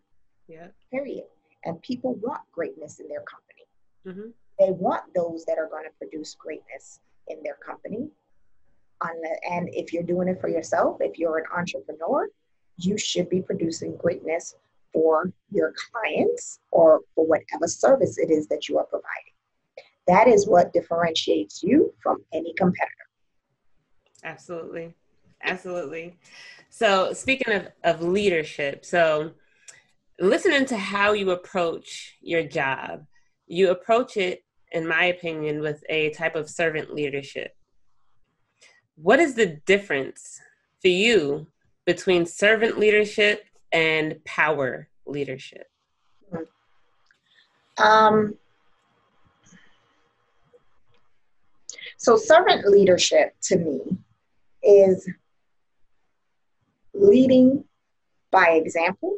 Yeah. Period. And people want greatness in their company. Mm-hmm. They want those that are going to produce greatness in their company. And if you're doing it for yourself, if you're an entrepreneur, you should be producing greatness for your clients or for whatever service it is that you are providing. That is what differentiates you from any competitor. Absolutely. Absolutely. So speaking of leadership, so listening to how you approach your job, you approach it, in my opinion, with a type of servant leadership. What is the difference for you between servant leadership and power leadership? So servant leadership to me is leading by example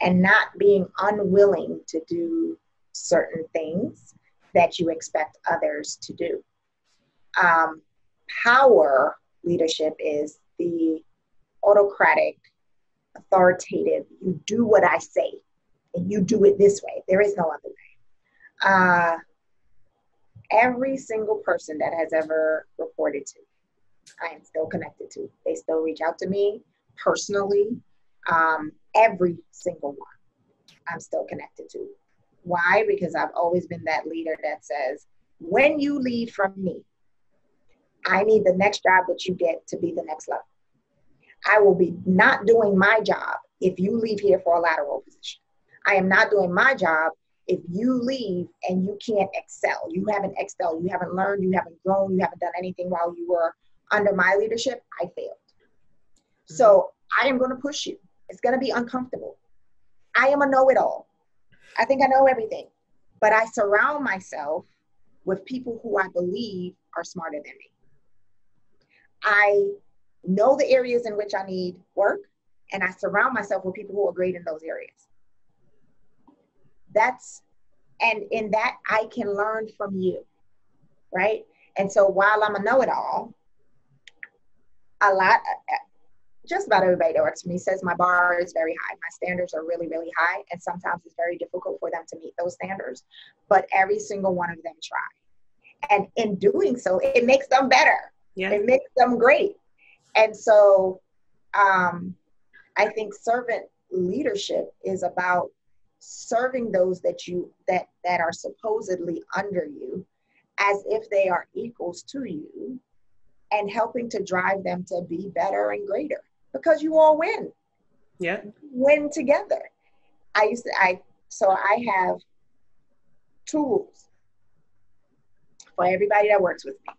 and not being unwilling to do certain things that you expect others to do. Power leadership is the autocratic, authoritative, you do what I say and you do it this way. There is no other way. Every single person that has ever reported to me, I am still connected to. They still reach out to me personally. Every single one I'm still connected to. Why? Because I've always been that leader that says, when you leave from me, I need the next job that you get to be the next level. I will be not doing my job if you leave here for a lateral position. I am not doing my job if you leave and you can't excel. You haven't excelled. You haven't learned. You haven't grown. You haven't done anything while you were under my leadership. I failed. Mm-hmm. So I am going to push you. It's going to be uncomfortable. I am a know-it-all. I think I know everything. But I surround myself with people who I believe are smarter than me. I know the areas in which I need work, and I surround myself with people who are great in those areas. And in that, I can learn from you, right? And so while I'm a know-it-all, just about everybody that works for me says my bar is very high. My standards are really, really high. And sometimes it's very difficult for them to meet those standards. But every single one of them try. And in doing so, it makes them better. Yeah. It makes them great. And so I think servant leadership is about serving those that are supposedly under you as if they are equals to you and helping to drive them to be better and greater because you all win. Yeah. Win together. I have 2 rules. for everybody that works with me.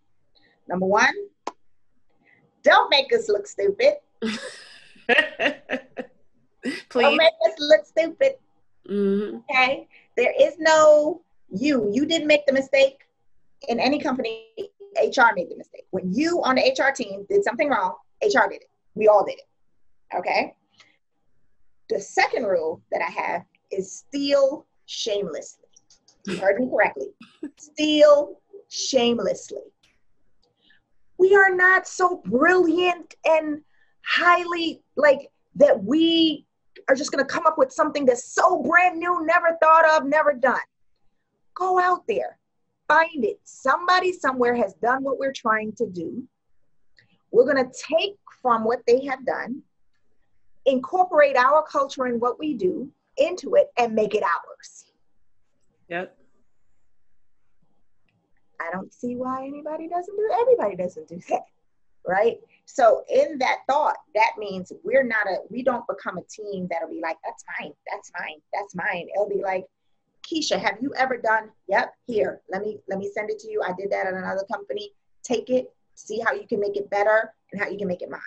Number one, don't make us look stupid. Please. Don't make us look stupid. Mm-hmm. Okay? There is no you. You didn't make the mistake. In any company, HR made the mistake. When you on the HR team did something wrong, HR did it. We all did it. Okay? The second rule that I have is steal shamelessly. You heard me correctly. Steal shamelessly. We are not so brilliant and highly like that we are just going to come up with something that's so brand new, never thought of, never done. Go out there, find it. Somebody somewhere has done what we're trying to do. We're going to take from what they have done, incorporate our culture and what we do into it, and make it ours. Yep. I don't see why everybody doesn't do that, right? So in that thought, that means we don't become a team that'll be like, that's mine. It'll be like, Keisha, have you ever done, yep, here, let me send it to you. I did that at another company. Take it, see how you can make it better and how you can make it mine.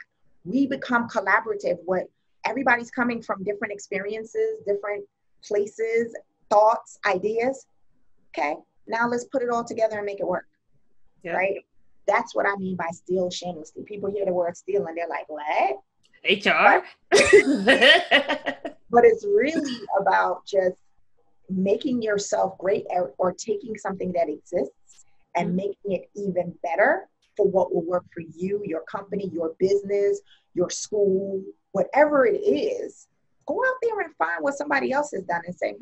We become collaborative. What everybody's coming from different experiences, different places, thoughts, ideas. Okay, now let's put it all together and make it work. Yep. Right? That's what I mean by steal shamelessly. People hear the word steal and they're like, what? HR? But it's really about just making yourself great or taking something that exists and making it even better for what will work for you, your company, your business, your school, whatever it is. Go out there and find what somebody else has done and say,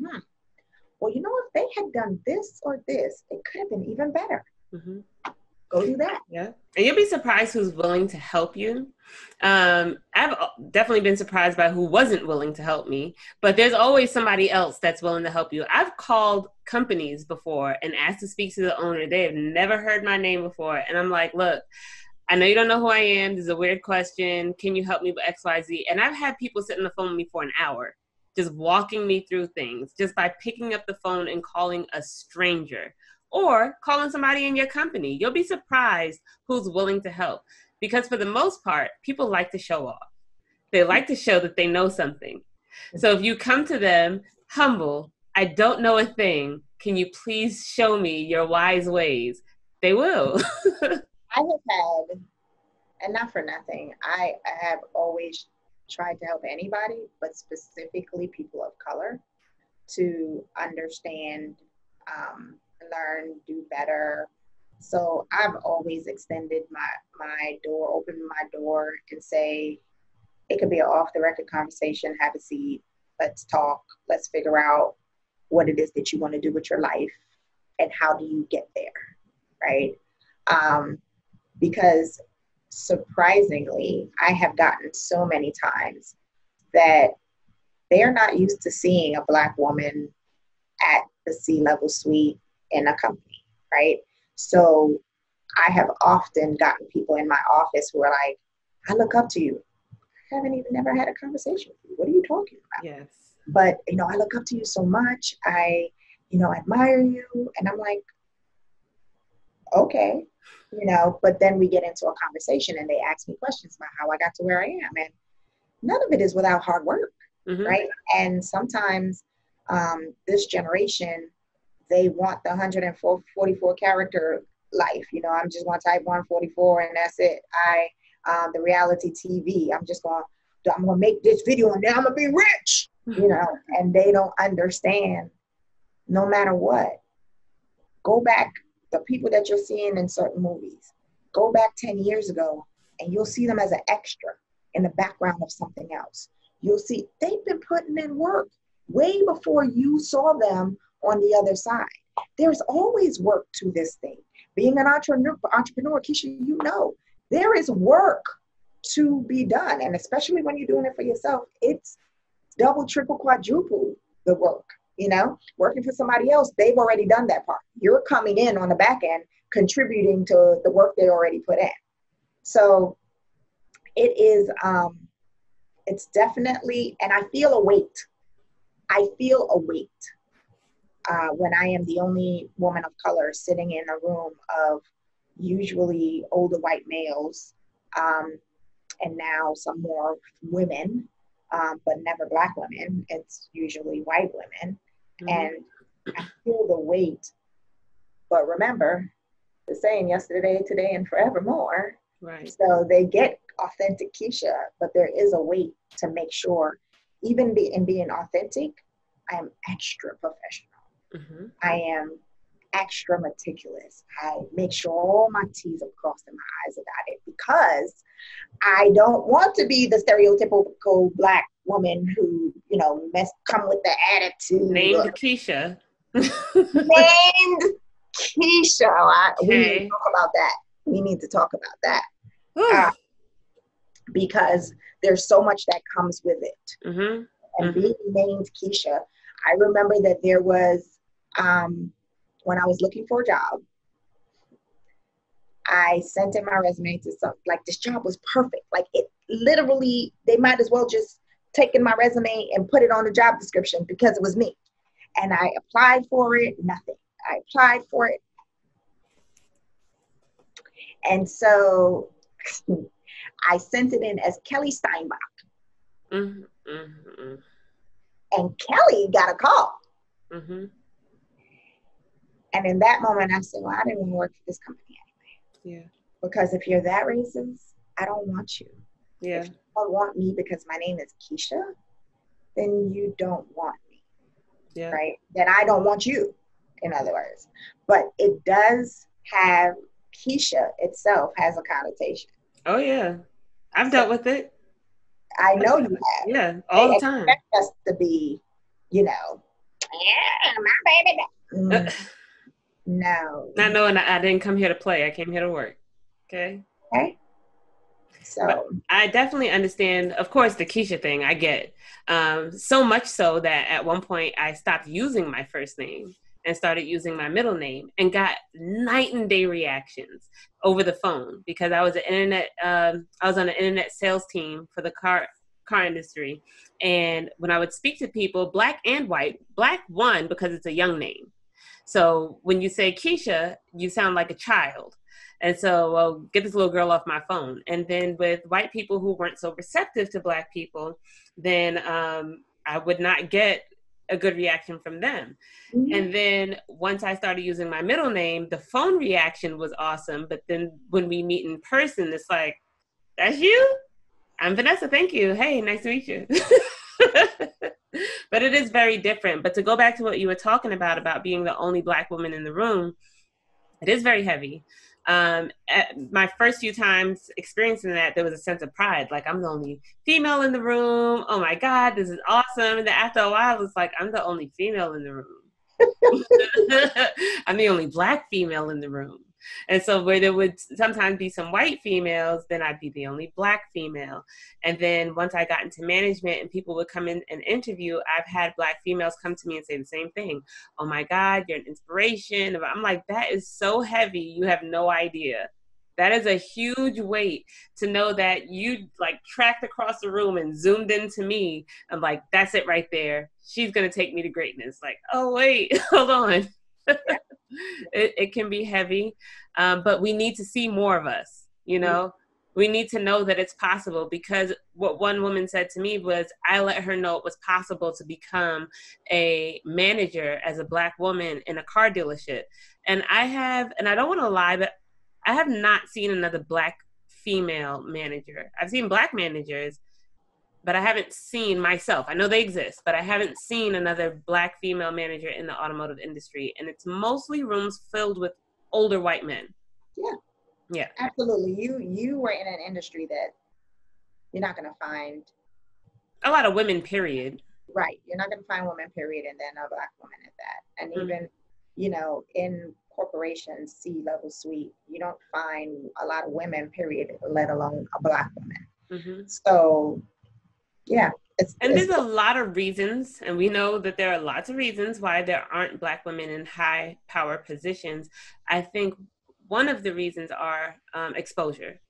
well, you know, if they had done this or this, it could have been even better. Mm-hmm. Go do that. Yeah. And you'll be surprised who's willing to help you. I've definitely been surprised by who wasn't willing to help me, but there's always somebody else that's willing to help you. I've called companies before and asked to speak to the owner. They have never heard my name before. And I'm like, look, I know you don't know who I am. This is a weird question. Can you help me with XYZ? And I've had people sit on the phone with me for an hour, just walking me through things, just by picking up the phone and calling a stranger. Or calling somebody in your company. You'll be surprised who's willing to help. Because for the most part, people like to show off. They like to show that they know something. So if you come to them humble, I don't know a thing. Can you please show me your wise ways? They will. I have had, and not for nothing, I have always tried to help anybody, but specifically people of color, to understand, learn, do better. So I've always extended my door, opened my door and say, it could be an off the record conversation, have a seat, let's talk, let's figure out what it is that you want to do with your life and how do you get there, right? Because surprisingly, I have gotten so many times that they're not used to seeing a Black woman at the C-level suite in a company, right? So I have often gotten people in my office who are like, I look up to you. I haven't even never had a conversation with you. What are you talking about? Yes. But, you know, I look up to you so much. I admire you. And I'm like, okay, but then we get into a conversation and they ask me questions about how I got to where I am. And none of it is without hard work, right? And sometimes this generation, they want the 144 character life. I'm just going to type 144 and that's it. The reality TV, I'm going to make this video and then I'm going to be rich, and they don't understand no matter what. Go back, the people that you're seeing in certain movies, go back 10 years ago and you'll see them as an extra in the background of something else. You'll see they've been putting in work way before you saw them on the other side. There's always work to this thing. Being an entrepreneur, Keisha, there is work to be done. And especially when you're doing it for yourself, it's double, triple, quadruple the work. Working for somebody else, they've already done that part. You're coming in on the back end, contributing to the work they already put in. So it is, it's definitely, and I feel a weight. when I am the only woman of color sitting in a room of usually older white males, and now some more women, but never Black women. It's usually white women. And I feel the weight. But remember, the saying yesterday, today, and forevermore. Right. So they get authentic Keisha, but there is a weight to make sure, even in being authentic, I am extra professional. I am extra meticulous. I make sure all my T's are crossed and my I's are dotted, because I don't want to be the stereotypical Black woman who, come with the attitude. Named Keisha. Named Keisha. We need to Okay. talk about that. We need to talk about that. Because there's so much that comes with it. And being named Keisha, I remember that there was, when I was looking for a job, I sent in my resume to this job was perfect. Like, it literally, they might as well just taken my resume and put it on the job description because it was me. And I applied for it, nothing. I applied for it. And so I sent it in as Kelly Steinbach. And Kelly got a call. And in that moment, I said, well, I didn't want to work for this company anyway. Yeah. Because if you're that racist, I don't want you. Yeah. If you don't want me because my name is Keisha, then you don't want me. Yeah. Right? Then I don't want you, in other words. But it does have, Keisha itself has a connotation. Oh, yeah. I've dealt with it. I know you have. Yeah, all the time. They expect us to be, yeah, my baby. No. Not knowing I didn't come here to play. I came here to work. Okay. So. But I definitely understand, of course, the Keisha thing. I get so much so that at one point I stopped using my first name and started using my middle name, and got night and day reactions over the phone, because I was I was on an internet sales team for the car industry. And when I would speak to people, Black and white, Black won because it's a young name. So when you say Keisha, you sound like a child. And so, well, get this little girl off my phone. And then with white people who weren't so receptive to Black people, then I would not get a good reaction from them. And then once I started using my middle name, the phone reaction was awesome. But then when we meet in person, it's like, that's you? I'm Vanessa. Thank you. Hey, nice to meet you. But it is very different. But to go back to what you were talking about being the only Black woman in the room, it is very heavy. At my first few times experiencing that, there was a sense of pride. Like, I'm the only female in the room. Oh my God, this is awesome. And then after a while, it was like, I'm the only female in the room. I'm the only Black female in the room. And so where there would sometimes be some white females, then I'd be the only Black female. And then once I got into management and people would come in and interview, I've had Black females come to me and say the same thing. Oh my God, you're an inspiration. I'm like, that is so heavy. You have no idea. That is a huge weight to know that you like tracked across the room and zoomed into me. I'm like, that's it right there. She's going to take me to greatness. Like, oh, wait, hold on. It can be heavy, but we need to see more of us, We need to know that it's possible, because what one woman said to me was, I let her know it was possible to become a manager as a Black woman in a car dealership. And I don't want to lie, but I have not seen another Black female manager. I've seen Black managers, but I haven't seen myself. I know they exist, but I haven't seen another Black female manager in the automotive industry. And it's mostly rooms filled with older white men. Yeah. Absolutely. You were in an industry that you're not going to find a lot of women, period. Right. You're not going to find women, period, and then a Black woman at that. And even, in corporations, C-level suite, you don't find a lot of women, period, let alone a Black woman. So, yeah. There's a lot of reasons, and we know that there are lots of reasons why there aren't Black women in high power positions. I think one of the reasons are exposure.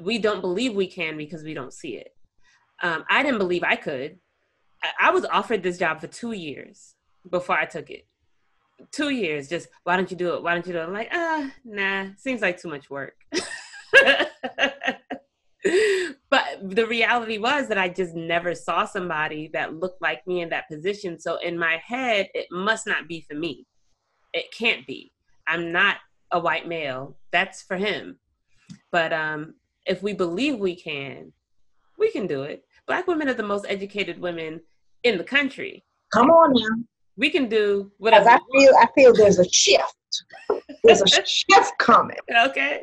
We don't believe we can because we don't see it. I didn't believe I could. I was offered this job for 2 years. before I took it. 2 years, just, why don't you do it? Why don't you do it? I'm like, nah, seems like too much work. But the reality was that I just never saw somebody that looked like me in that position. So in my head, it must not be for me. It can't be. I'm not a white male. That's for him. But if we believe we can do it. Black women are the most educated women in the country. Come on now. We can do Because whatever. I feel there's a shift. There's a shift coming. Okay.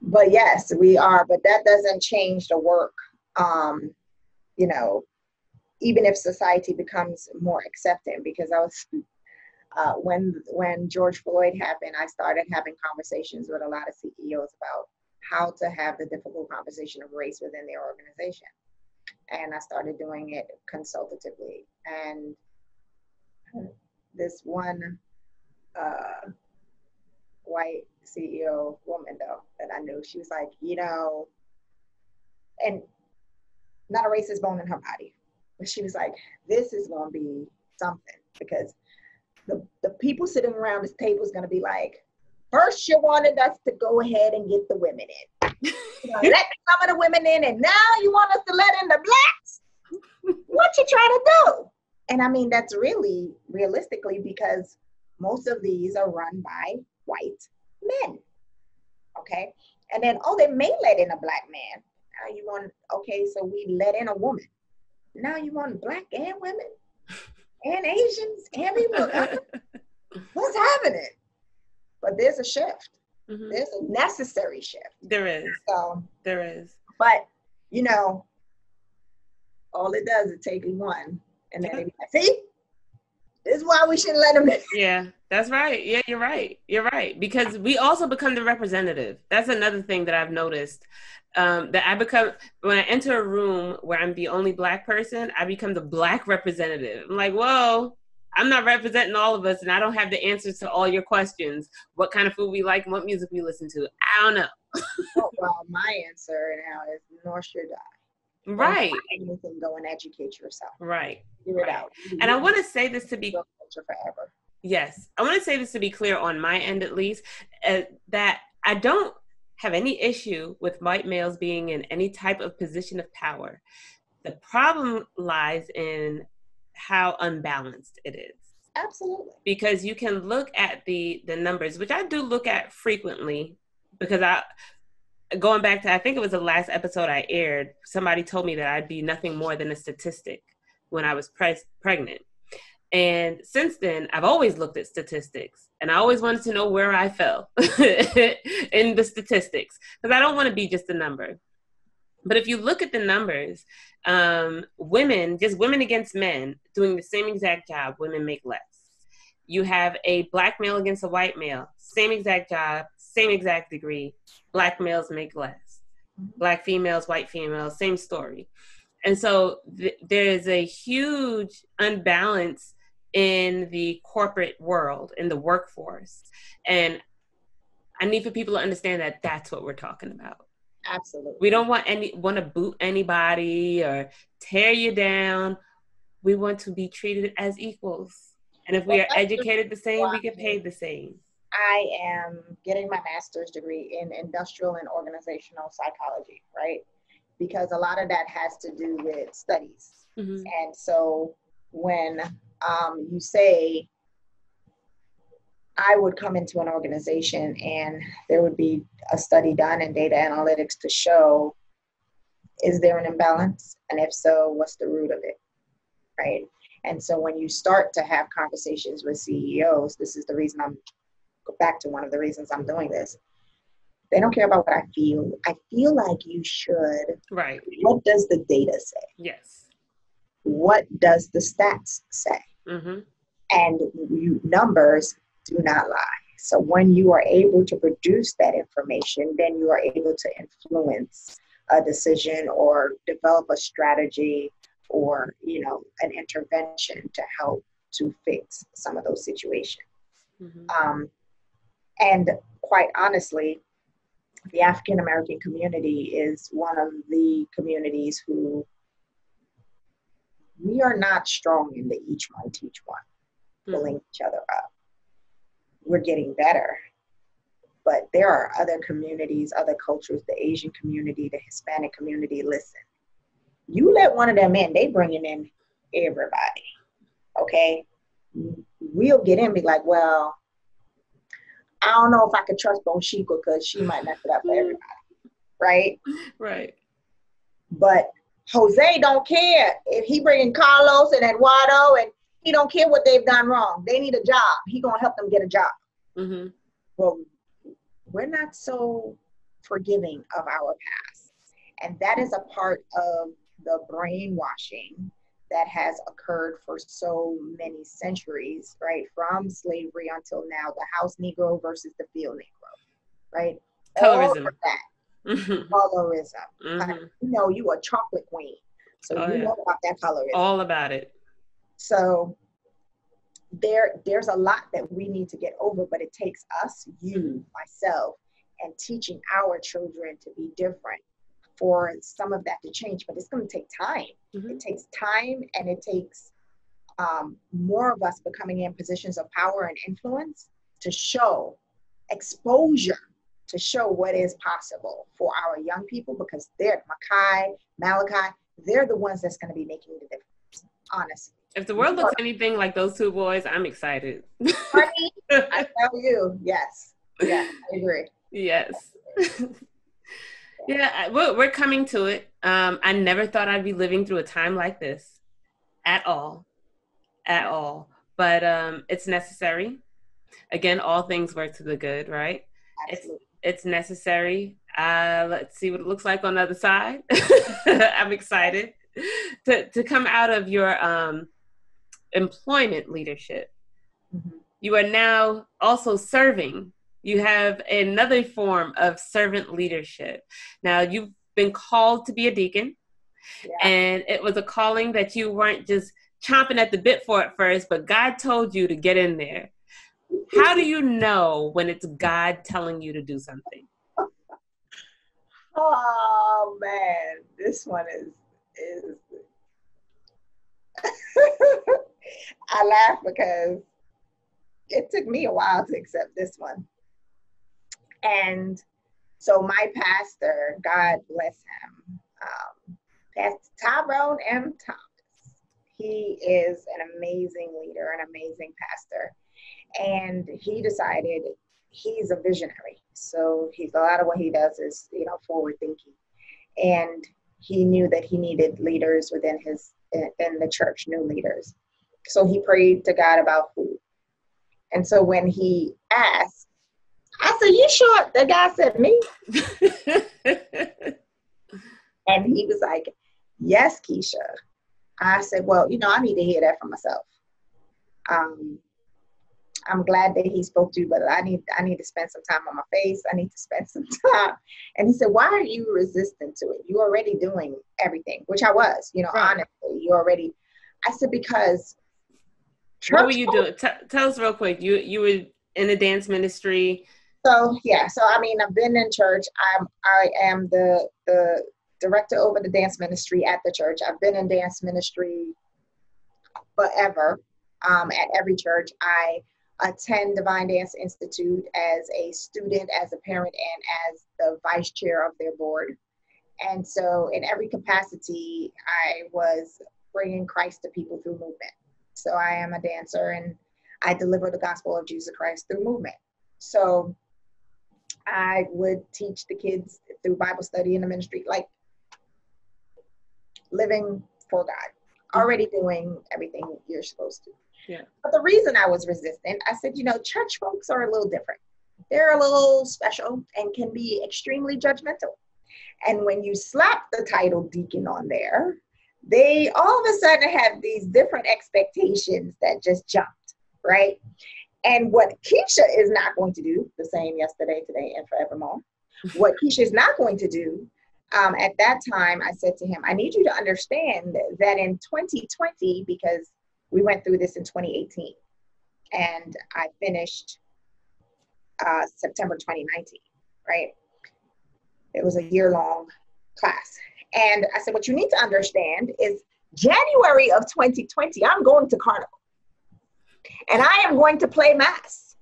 But yes, we are. But that doesn't change the work. You know, even if society becomes more accepting, because I was when George Floyd happened, I started having conversations with a lot of CEOs about how to have the difficult conversation of race within their organization. And I started doing it consultatively. And this one white CEO woman, though, that I knew, she was like, and not a racist bone in her body, but she was like, this is going to be something, because the people sitting around this table is going to be like, first you wanted us to go ahead and get the women in. Let some of the women in, and now you want us to let in the blacks? What you trying to do? And I mean, that's really realistically, because most of these are run by white men. Okay. And then, they may let in a black man. Now you want, okay, so we let in a woman. Now you want black and women and Asians and people. What's happening? But there's a shift. Mm-hmm. There's a necessary shift. There is. So there is. But all it does is take one, and then they be like, see, this is why we shouldn't let them in. Yeah, that's right. Yeah, you're right. You're right. Because we also become the representative. That's another thing that I've noticed. That I become, when I enter a room where I'm the only black person, I become the black representative. I'm like, whoa, I'm not representing all of us, and I don't have the answers to all your questions. What kind of food we like and what music we listen to. I don't know. Well, my answer now is, nor should I. Right. Anything, go and educate yourself. Right. Figure it out. And I want to say this to be forever. Yes, I want to say this to be clear on my end, at least, that I don't have any issue with white males being in any type of position of power. The problem lies in how unbalanced it is. Absolutely. Because you can look at the numbers, which I do look at frequently, because going back to, I think it was the last episode I aired, somebody told me that I'd be nothing more than a statistic when I was pregnant. And since then, I've always looked at statistics, and I always wanted to know where I fell in the statistics, because I don't want to be just a number. But if you look at the numbers, women against men doing the same exact job, women make less. You have a black male against a white male, same exact job, same exact degree, black males make less. Black females, white females, same story. And so there is a huge unbalance in the corporate world, in the workforce. And I need for people to understand that that's what we're talking about. Absolutely. We don't want to boot anybody or tear you down. We want to be treated as equals. And if we are educated the same, we get paid the same. I am getting my master's degree in industrial and organizational psychology, right? Because a lot of that has to do with studies. Mm-hmm. And so when you say, I would come into an organization and there would be a study done in data analytics to show, is there an imbalance? And if so, what's the root of it, right? And so when you start to have conversations with CEOs, this is the reason go back to one of the reasons I'm doing this. They don't care about what I feel. I feel like you should. Right. What does the data say? Yes. What does the stats say? Mm-hmm. And numbers do not lie. So when you are able to produce that information, then you are able to influence a decision or develop a strategy or, an intervention to help to fix some of those situations. Mm-hmm. And quite honestly, the African American community is one of the communities who we are not strong in the each one teach one, pulling each other up. We're getting better. But there are other communities, other cultures, the Asian community, the Hispanic community. Listen, you let one of them in, they bringing in everybody, okay? We'll get in and be like, well, I don't know if I could trust Bonshiko because she might mess it up for everybody, right? Right. But Jose don't care if he bringing Carlos and Eduardo, and he don't care what they've done wrong. They need a job. He gonna help them get a job. Mm-hmm. Well, we're not so forgiving of our past. And that is a part of the brainwashing that has occurred for so many centuries, right? From slavery until now, the house Negro versus the field Negro, right? Colorism. All of that. Colorism. Like, you know, you a chocolate queen. So you know about that colorism. All about it. So there's a lot that we need to get over, but it takes us, you, myself, and teaching our children to be different for some of that to change. But it's going to take time. It takes time, and it takes more of us becoming in positions of power and influence to show exposure, to show what is possible for our young people, because they're Malachi, they're the ones that's going to be making the difference, honestly. If the world looks anything like those two boys, I'm excited. Honey, I tell you, yes. Yeah, I agree. Yes. Yeah, we're coming to it. I never thought I'd be living through a time like this at all. But it's necessary. Again, all things work to the good, right? Absolutely. It's necessary. Let's see what it looks like on the other side. I'm excited to come out of your employment leadership. You are now also serving. You have another form of servant leadership. Now, you've been called to be a deacon, and it was a calling that you weren't just chomping at the bit for at first, but God told you to get in there. How do you know when it's God telling you to do something? Oh man, this one is I laugh because it took me a while to accept this one. And so my pastor, God bless him, Pastor Tyrone M. Thomas, he is an amazing leader, an amazing pastor. And he decided he's a visionary. So a lot of what he does is, forward thinking. And he knew that he needed leaders within the church, new leaders. So he prayed to God about who. And so when he asked, I said, you sure? The guy said, me? And he was like, yes, Keisha. I said, well, I need to hear that from myself. I'm glad that he spoke to you, but I need to spend some time on my face. I need to spend some time. And he said, why are you resistant to it? You're already doing everything, which I was, right. Honestly, you already. I said, because. What were you doing? Tell us real quick. You were in the dance ministry. So I've been in church. I am the director over the dance ministry at the church. I've been in dance ministry forever. At every church, I attend Divine Dance Institute as a student, as a parent, and as the vice chair of their board. And so in every capacity, I was bringing Christ to people through movement. So I am a dancer, and I deliver the gospel of Jesus Christ through movement. So I would teach the kids through Bible study in the ministry, like living for God, already doing everything you're supposed to. Yeah. But the reason I was resistant, I said, church folks are a little different. They're a little special and can be extremely judgmental. And when you slap the title deacon on there, they all of a sudden have these different expectations that just jumped, right? And what Keisha is not going to do, the same yesterday, today, and forevermore, what Keisha is not going to do, at that time, I said to him, I need you to understand that in 2020, because we went through this in 2018, and I finished September 2019, right? It was a year-long class. And I said, what you need to understand is January of 2020, I'm going to Carnival. And I am going to play Mass.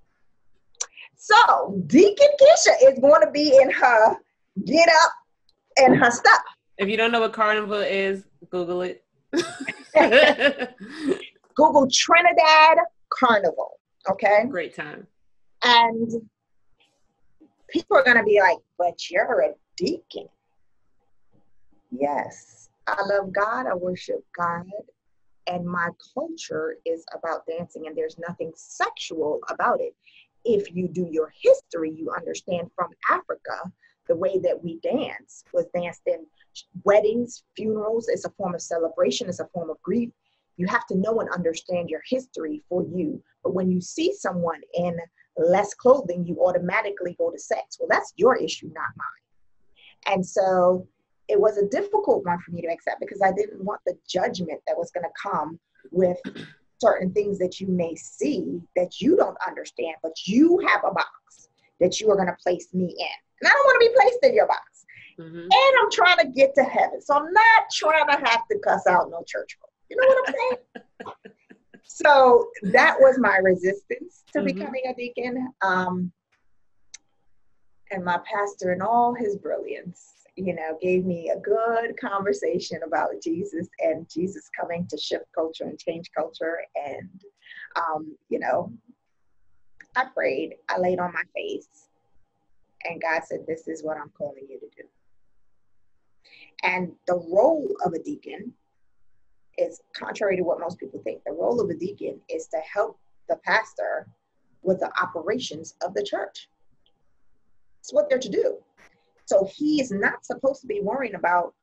So Deacon Keisha is going to be in her get up and her stuff. If you don't know what Carnival is, Google it. Google Trinidad Carnival. Okay. Great time. And people are going to be like, but you're a deacon. Yes. I love God. I worship God. And my culture is about dancing, and there's nothing sexual about it. If you do your history, you understand from Africa, the way that we dance was danced in weddings, funerals. It's a form of celebration. It's a form of grief. You have to know and understand your history for you. But when you see someone in less clothing, you automatically go to sex. Well, that's your issue, not mine. And so it was a difficult one for me to accept because I didn't want the judgment that was going to come with certain things that you may see that you don't understand, but you have a box that you are going to place me in. And I don't want to be placed in your box. Mm-hmm. And I'm trying to get to heaven. So I'm not trying to have to cuss out no church folk. You know what I'm saying? So that was my resistance to becoming a deacon. And my pastor, in all his brilliance, gave me a good conversation about Jesus and Jesus coming to shift culture and change culture. And, I prayed, I laid on my face, and God said, this is what I'm calling you to do. And the role of a deacon is contrary to what most people think. The role of a deacon is to help the pastor with the operations of the church. It's what they're to do. So he is not supposed to be worrying about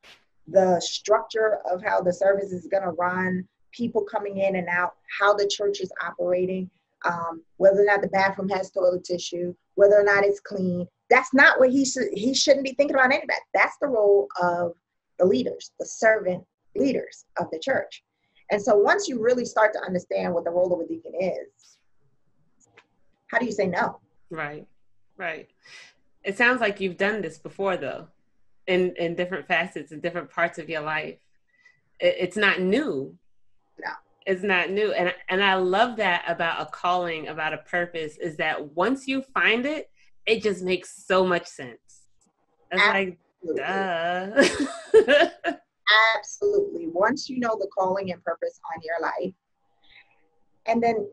the structure of how the service is going to run, people coming in and out, how the church is operating, whether or not the bathroom has toilet tissue, whether or not it's clean. That's not what he shouldn't be thinking about any of that. That's the role of the leaders, the servant leaders of the church. And so once you really start to understand what the role of a deacon is, how do you say no? Right. It sounds like you've done this before, though, in different facets, in different parts of your life. It's not new. No. It's not new. And I love that about a calling, about a purpose, is that once you find it, it just makes so much sense. It's Absolutely. Like, duh. Absolutely. Once you know the calling and purpose on your life, and then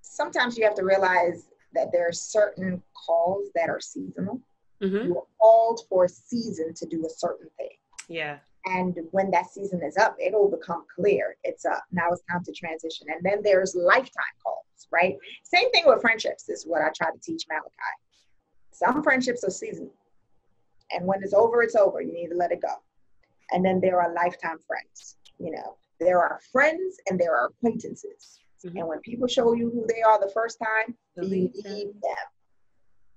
sometimes you have to realize that there are certain calls that are seasonal. Mm-hmm. You are called for a season to do a certain thing. Yeah. And when that season is up, it'll become clear. It's up. Now it's time to transition. And then there's lifetime calls, right? Same thing with friendships. This is what I try to teach Malachi. Some friendships are seasonal. And when it's over, it's over. You need to let it go. And then there are lifetime friends. There are friends and there are acquaintances. Mm-hmm. And when people show you who they are the first time, believe them,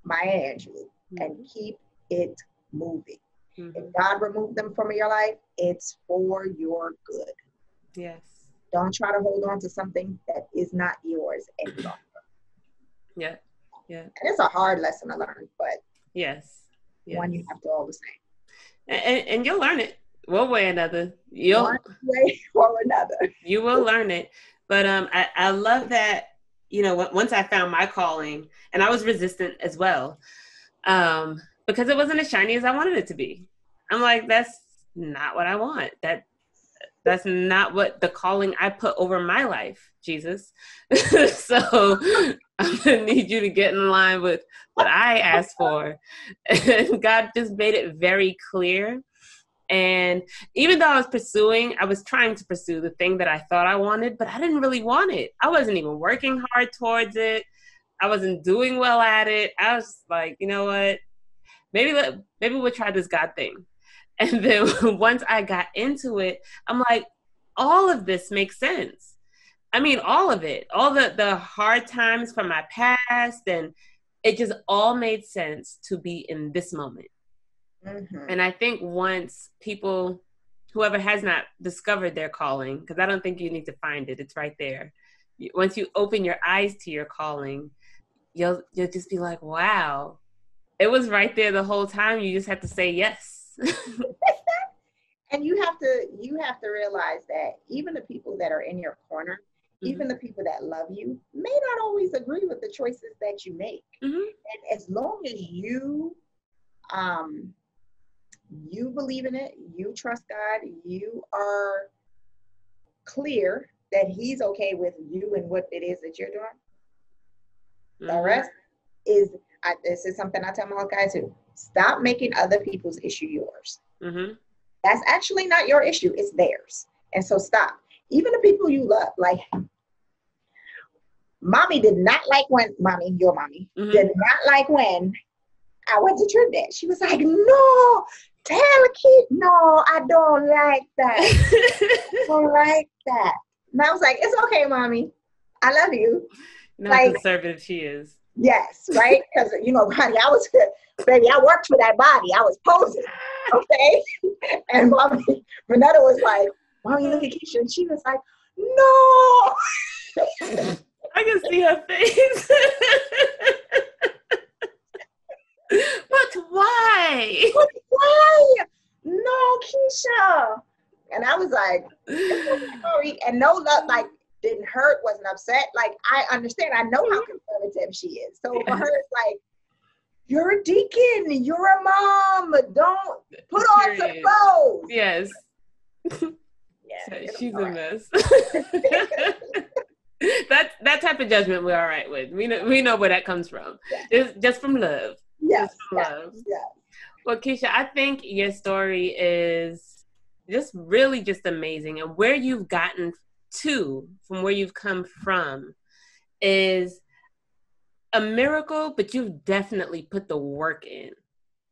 Maya Angelou, and keep it moving. Mm-hmm. If God removed them from your life, it's for your good. Yes. Don't try to hold on to something that is not yours any longer. Yeah. And it's a hard lesson to learn, but yes. One you have to all the same. And you'll learn it one way or another. One way or another. You will learn it. But I love that, once I found my calling, and I was resistant as well, because it wasn't as shiny as I wanted it to be. I'm like, that's not what I want. That's not what the calling I put over my life, Jesus. So I'm going to need you to get in line with what I asked for. And God just made it very clear. And even though I was trying to pursue the thing that I thought I wanted, but I didn't really want it. I wasn't even working hard towards it. I wasn't doing well at it. I was like, you know what? Maybe we'll try this God thing. And then once I got into it, I'm like, all of this makes sense. I mean, all of it, all the hard times from my past, and it just all made sense to be in this moment. Mm-hmm. And I think once whoever has not discovered their calling, because I don't think you need to find it, it's right there. Once you open your eyes to your calling, you'll just be like, wow, it was right there the whole time. You just have to say yes. And you have to realize that even the people that are in your corner, even the people that love you, may not always agree with the choices that you make. And as long as you believe in it, you trust God, you are clear that He's okay with you and what it is that you're doing. The rest is, this is something I tell my guys too. Stop making other people's issue yours. That's actually not your issue, it's theirs. And so stop. Even the people you love, like mommy did not like when, mommy, your mommy, did not like when I went to Trinidad. She was like, no, tell a kid, no, I don't like that. I don't like that. And I was like, it's okay, mommy. I love you. You know how conservative she is. Yes, right? Because, you know, honey, baby, I worked for that body. I was posing, okay? And mommy, Renetta was like, mommy, look at Keisha. And she was like, no. I can see her face. But why? But why? No, Keisha. And I was like, sorry. And no, like, didn't hurt, wasn't upset. Like, I understand. I know how conservative she is. So for her, it's like, you're a deacon. You're a mom. Don't put on some clothes. Yes. Yeah, she's a mess. That type of judgment we're all right with. We know where that comes from. Yeah. It's just from love. Yes. Just from love. Yeah. Well, Keisha, I think your story is just really just amazing, and where you've gotten to from where you've come from is a miracle, but you've definitely put the work in.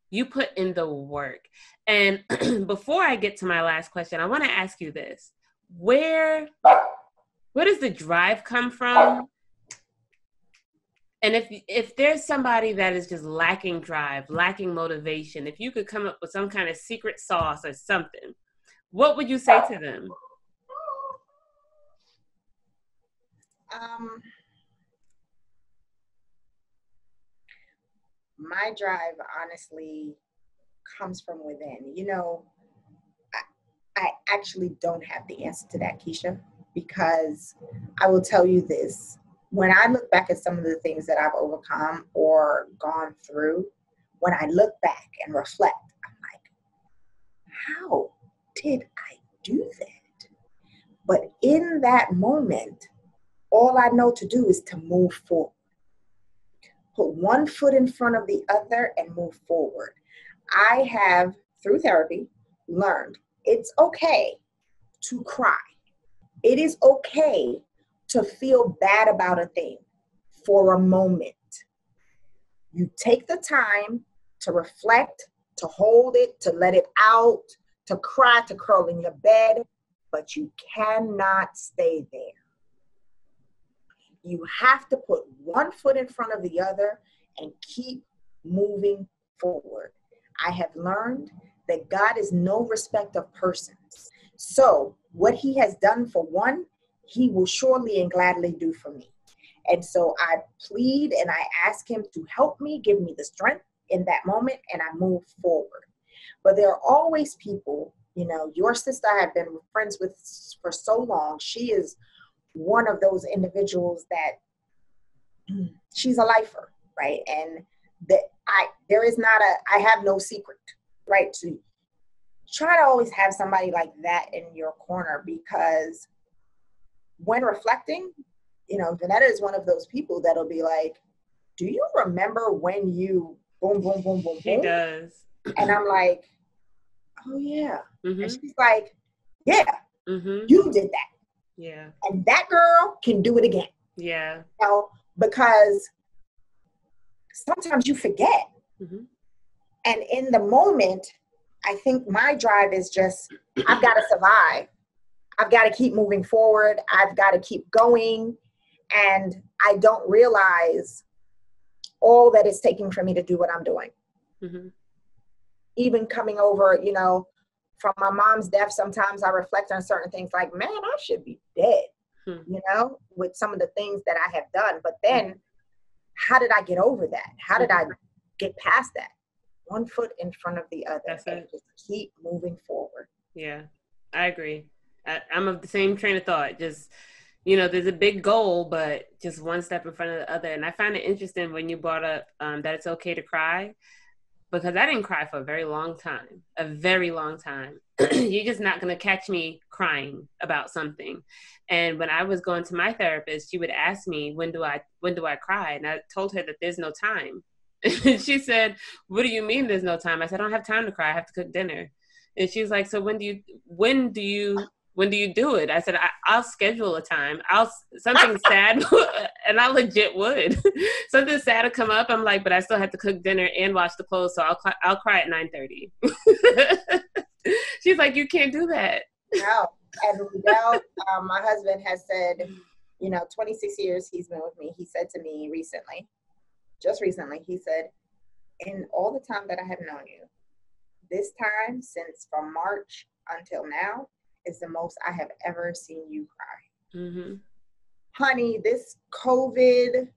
You put in the work. And before I get to my last question, I want to ask you this. Where does the drive come from? And if there's somebody that is just lacking drive, lacking motivation, if you could come up with some kind of secret sauce or something, what would you say to them? My drive honestly comes from within. You know, I actually don't have the answer to that, Keisha, because I will tell you this. When I look back at some of the things that I've overcome or gone through, when I look back and reflect, I'm like, how did I do that? But in that moment, all I know to do is to move forward. Put one foot in front of the other and move forward. I have, through therapy, learned it's okay to cry. It is okay to feel bad about a thing for a moment. You take the time to reflect, to hold it, to let it out, to cry, to curl in your bed, but you cannot stay there. You have to put one foot in front of the other and keep moving forward. I have learned that God is no respecter of persons. So what He has done for one, He will surely and gladly do for me. And so I plead and I ask Him to help me, give me the strength in that moment, and I move forward. But there are always people, you know, your sister I have been friends with for so long. She is one of those individuals that she's a lifer, right? And that I have no secret, right? To try to always have somebody like that in your corner, because when reflecting, you know, Vanetta is one of those people that'll be like, do you remember when you boom, boom, boom, boom, She boom? does. And I'm like, oh yeah. And she's like, yeah, you did that. Yeah. And that girl can do it again. Yeah. You know, because sometimes you forget. And in the moment, I think my drive is just, I've got to survive. I've got to keep moving forward. I've got to keep going. And I don't realize all that it's taking for me to do what I'm doing. Even coming over, you know, from my mom's death, sometimes I reflect on certain things like, man, I should be dead, you know, with some of the things that I have done. But then how did I get over that? How did I get past that? One foot in front of the other. That's and it. just keep moving forward. Yeah, I agree. I'm of the same train of thought. Just, there's a big goal, but just one step in front of the other. And I find it interesting when you brought up that it's okay to cry, because I didn't cry for a very long time. You're just not going to catch me crying about something. And when I was going to my therapist, she would ask me, when do I cry? And I told her that there's no time. She said, what do you mean there's no time? I said, I don't have time to cry. I have to cook dinner. And she's like, so when do you do it? I said, I'll schedule a time. Something sad, and I legit would. Something sad would come up. I'm like, but I still have to cook dinner and wash the clothes, so I'll cry at 9:30. She's like, you can't do that. No, and Miguel, my husband has said, 26 years he's been with me. He said to me just recently, he said, in all the time that I have known you, this time since from March until now is the most I have ever seen you cry. Mm-hmm. Honey, this COVID,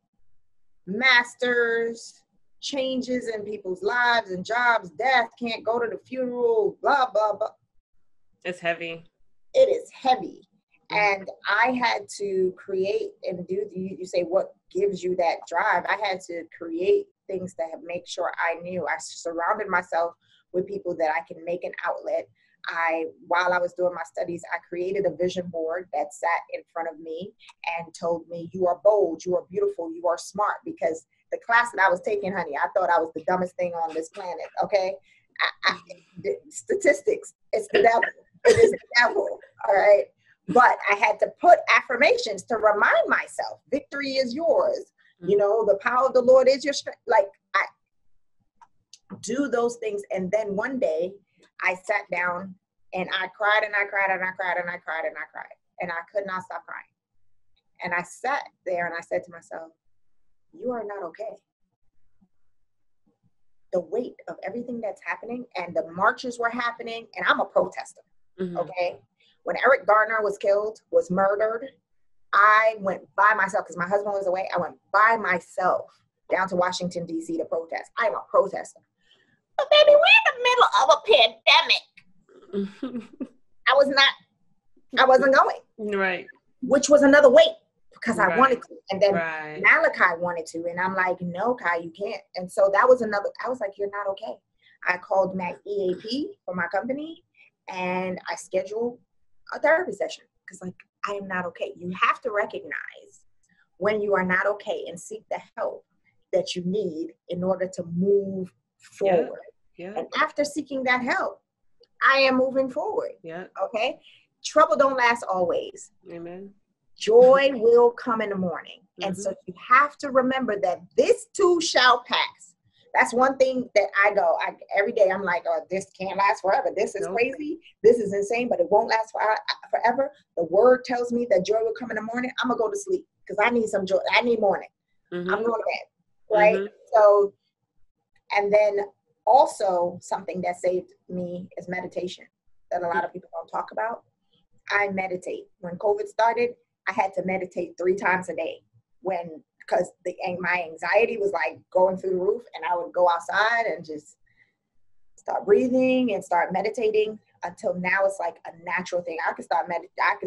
masters, changes in people's lives and jobs, death, can't go to the funeral, blah, blah, blah. It's heavy. It is heavy. And I had to create and do, you say, what gives you that drive? I had to create things that have make sure I knew. I surrounded myself with people that I can make an outlet. While I was doing my studies, I created a vision board that sat in front of me and told me, you are bold, you are beautiful, you are smart. Because the class that I was taking, honey, I thought I was the dumbest thing on this planet. Okay. Statistics, it's the devil. It is the devil. All right. But I had to put affirmations to remind myself, victory is yours. The power of the Lord is your strength. Like, I do those things. And then one day I sat down and I cried and I cried and I cried and I cried and I cried. And I could not stop crying. And I sat there and I said to myself, you are not okay. The weight of everything that's happening, and the marches were happening, and I'm a protester. Mm-hmm. Okay. When Eric Garner was murdered, I went by myself because my husband was away. I went by myself down to Washington, D.C. to protest. I'm a protester. But baby, we're in the middle of a pandemic. I wasn't going. Right. Which was another weight because I wanted to. And then right. Malachi wanted to. And I'm like, no, Kai, you can't. And so that was another, I was like, you're not okay. I called Mac EAP for my company and I scheduled a therapy session because like, I am not okay. You have to recognize when you are not okay and seek the help that you need in order to move forward. Yeah. And after seeking that help, I am moving forward. Yeah. Okay. Trouble don't last always. Amen. Joy will come in the morning. Mm-hmm. And so you have to remember that this too shall pass. That's one thing that every day I'm like, oh, this can't last forever. This is crazy. This is insane, but it won't last forever. The word tells me that joy will come in the morning. I'm going to go to sleep because I need some joy. I need morning. Mm-hmm. I'm going to bed. Right. Mm-hmm. So, and then also something that saved me is meditation that a lot of people don't talk about. I meditate. When COVID started, I had to meditate 3 times a day because my anxiety was like going through the roof, and I would go outside and just start breathing and start meditating until now it's like a natural thing. I could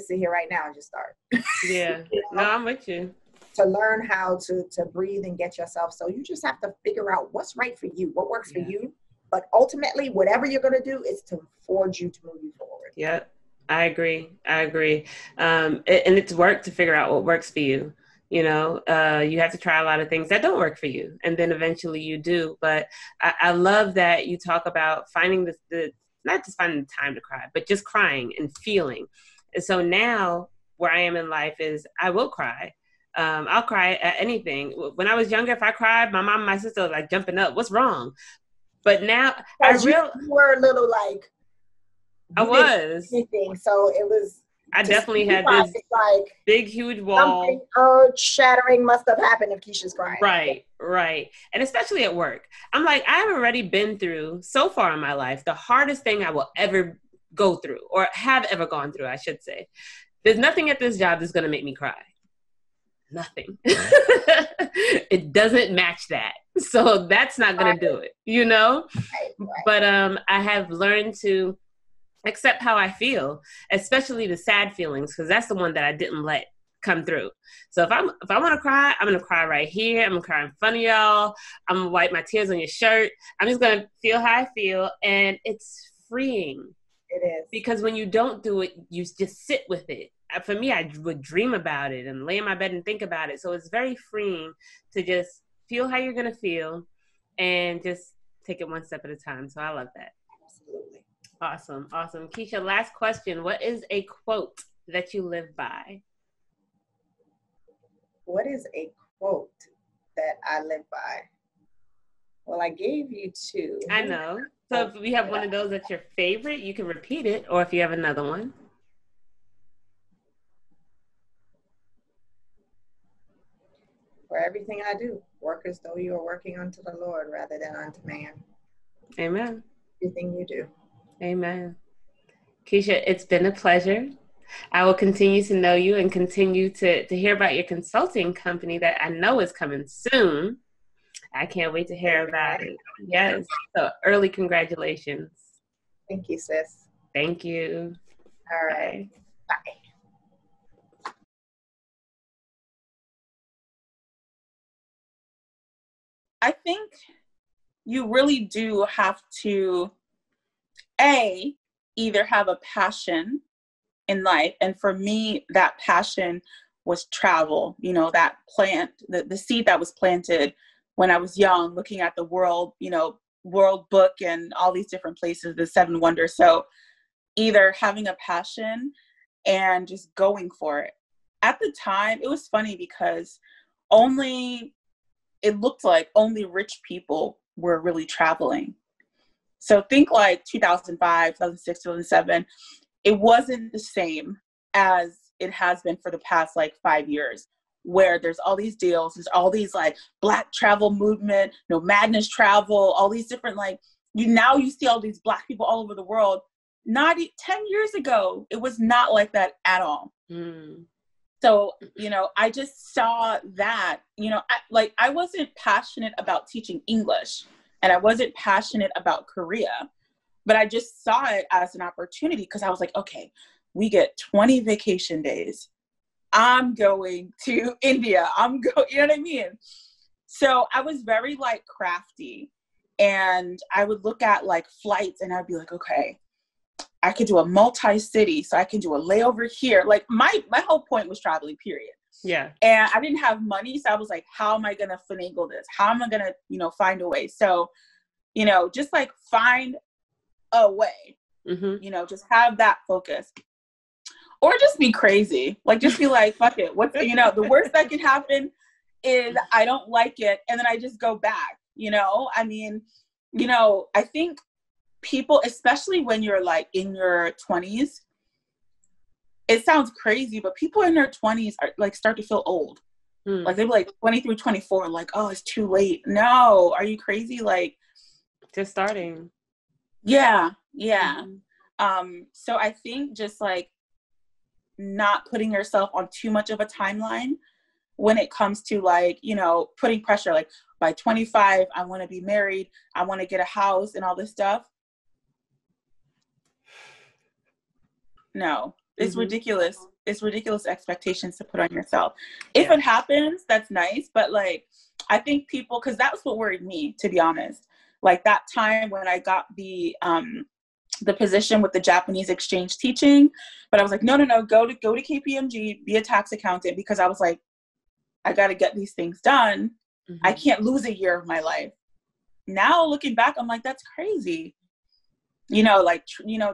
sit here right now and just start. Yeah. No, I'm with you. To learn how to breathe and get yourself. So you just have to figure out what's right for you, what works for you. But ultimately, whatever you're going to do is to forge you to move you forward. Yeah, I agree. And it's work to figure out what works for you. You have to try a lot of things that don't work for you. And then eventually you do. But I love that you talk about finding not just finding the time to cry, but just crying and feeling. And so now where I am in life is I will cry. I'll cry at anything. When I was younger, if I cried, my mom and my sister were like jumping up. What's wrong? But now you were a little like, I was. Anything, so it was. I definitely had this like big, huge wall. Something earth-shattering must have happened if Keisha's crying. Right. And especially at work. I'm like, I've already been through, so far in my life, the hardest thing I will ever go through, or have ever gone through, I should say. There's nothing at this job that's going to make me cry. Nothing. It doesn't match that. So that's not going to do it, Right. But I have learned to accept how I feel, especially the sad feelings, because that's the one that I didn't let come through. So if I want to cry, I'm gonna cry right here. I'm gonna cry in front of y'all. I'm gonna wipe my tears on your shirt. I'm just gonna feel how I feel, and it's freeing. It is. Because when you don't do it, you just sit with it. For me, I would dream about it and lay in my bed and think about it. So it's very freeing to just feel how you're gonna feel and just take it one step at a time. So I love that. Absolutely. Awesome. Awesome. Keisha, last question. What is a quote that you live by? What is a quote that I live by? Well, I gave you two. I know. So if we have one of those that's your favorite, you can repeat it, or if you have another one. For everything I do, work as though you are working unto the Lord rather than unto man. Amen. Everything you do. Amen. Keisha, it's been a pleasure. I will continue to know you and continue to hear about your consulting company that I know is coming soon. I can't wait to hear about it. Yes. So early congratulations. Thank you, sis. Thank you. All right. Bye. I think you really do have to, either have a passion in life. And for me, that passion was travel, that plant, the seed that was planted when I was young, looking at the world, world book and all these different places, the seven wonders. So either having a passion and just going for it. At the time, it was funny because it looked like only rich people were really traveling. So think like 2005, 2006, 2007, it wasn't the same as it has been for the past like 5 years, where there's all these deals, there's all these like Black travel movement, madness travel, all these different you see all these Black people all over the world. Not 10 years ago, it was not like that at all. So, I just saw that, I wasn't passionate about teaching English and I wasn't passionate about Korea, but I just saw it as an opportunity because I was like, okay, we get 20 vacation days. I'm going to India. You know what I mean? So I was very crafty, and I would look at flights and I'd be like, okay, I could do a multi-city, so I can do a layover here. My whole point was traveling, period. Yeah. And I didn't have money, so I was like, how am I going to finagle this? How am I going to, find a way? So, just find a way, just have that focus. Or just be crazy. Just be like, fuck it. What's, the worst that can happen is I don't like it. And then I just go back, I think people, especially when you're in your 20s, it sounds crazy, but people in their 20s are start to feel old. They'll be 20 through 24, oh, it's too late. No, are you crazy? Just starting. Yeah. So I think just not putting yourself on too much of a timeline when it comes to putting pressure, by 25, I want to be married. I want to get a house and all this stuff. No, it's ridiculous. It's ridiculous expectations to put on yourself. If it happens, that's nice. But I think people, because that was what worried me, to be honest. That time when I got the position with the Japanese exchange teaching, but I was like, no, go to KPMG, be a tax accountant, because I was like, I got to get these things done. I can't lose a year of my life. Now looking back, I'm like, that's crazy.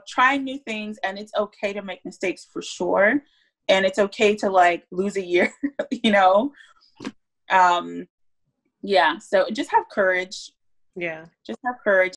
Trying new things, and it's okay to make mistakes for sure. And it's okay to lose a year, So just have courage. Yeah. Just have courage.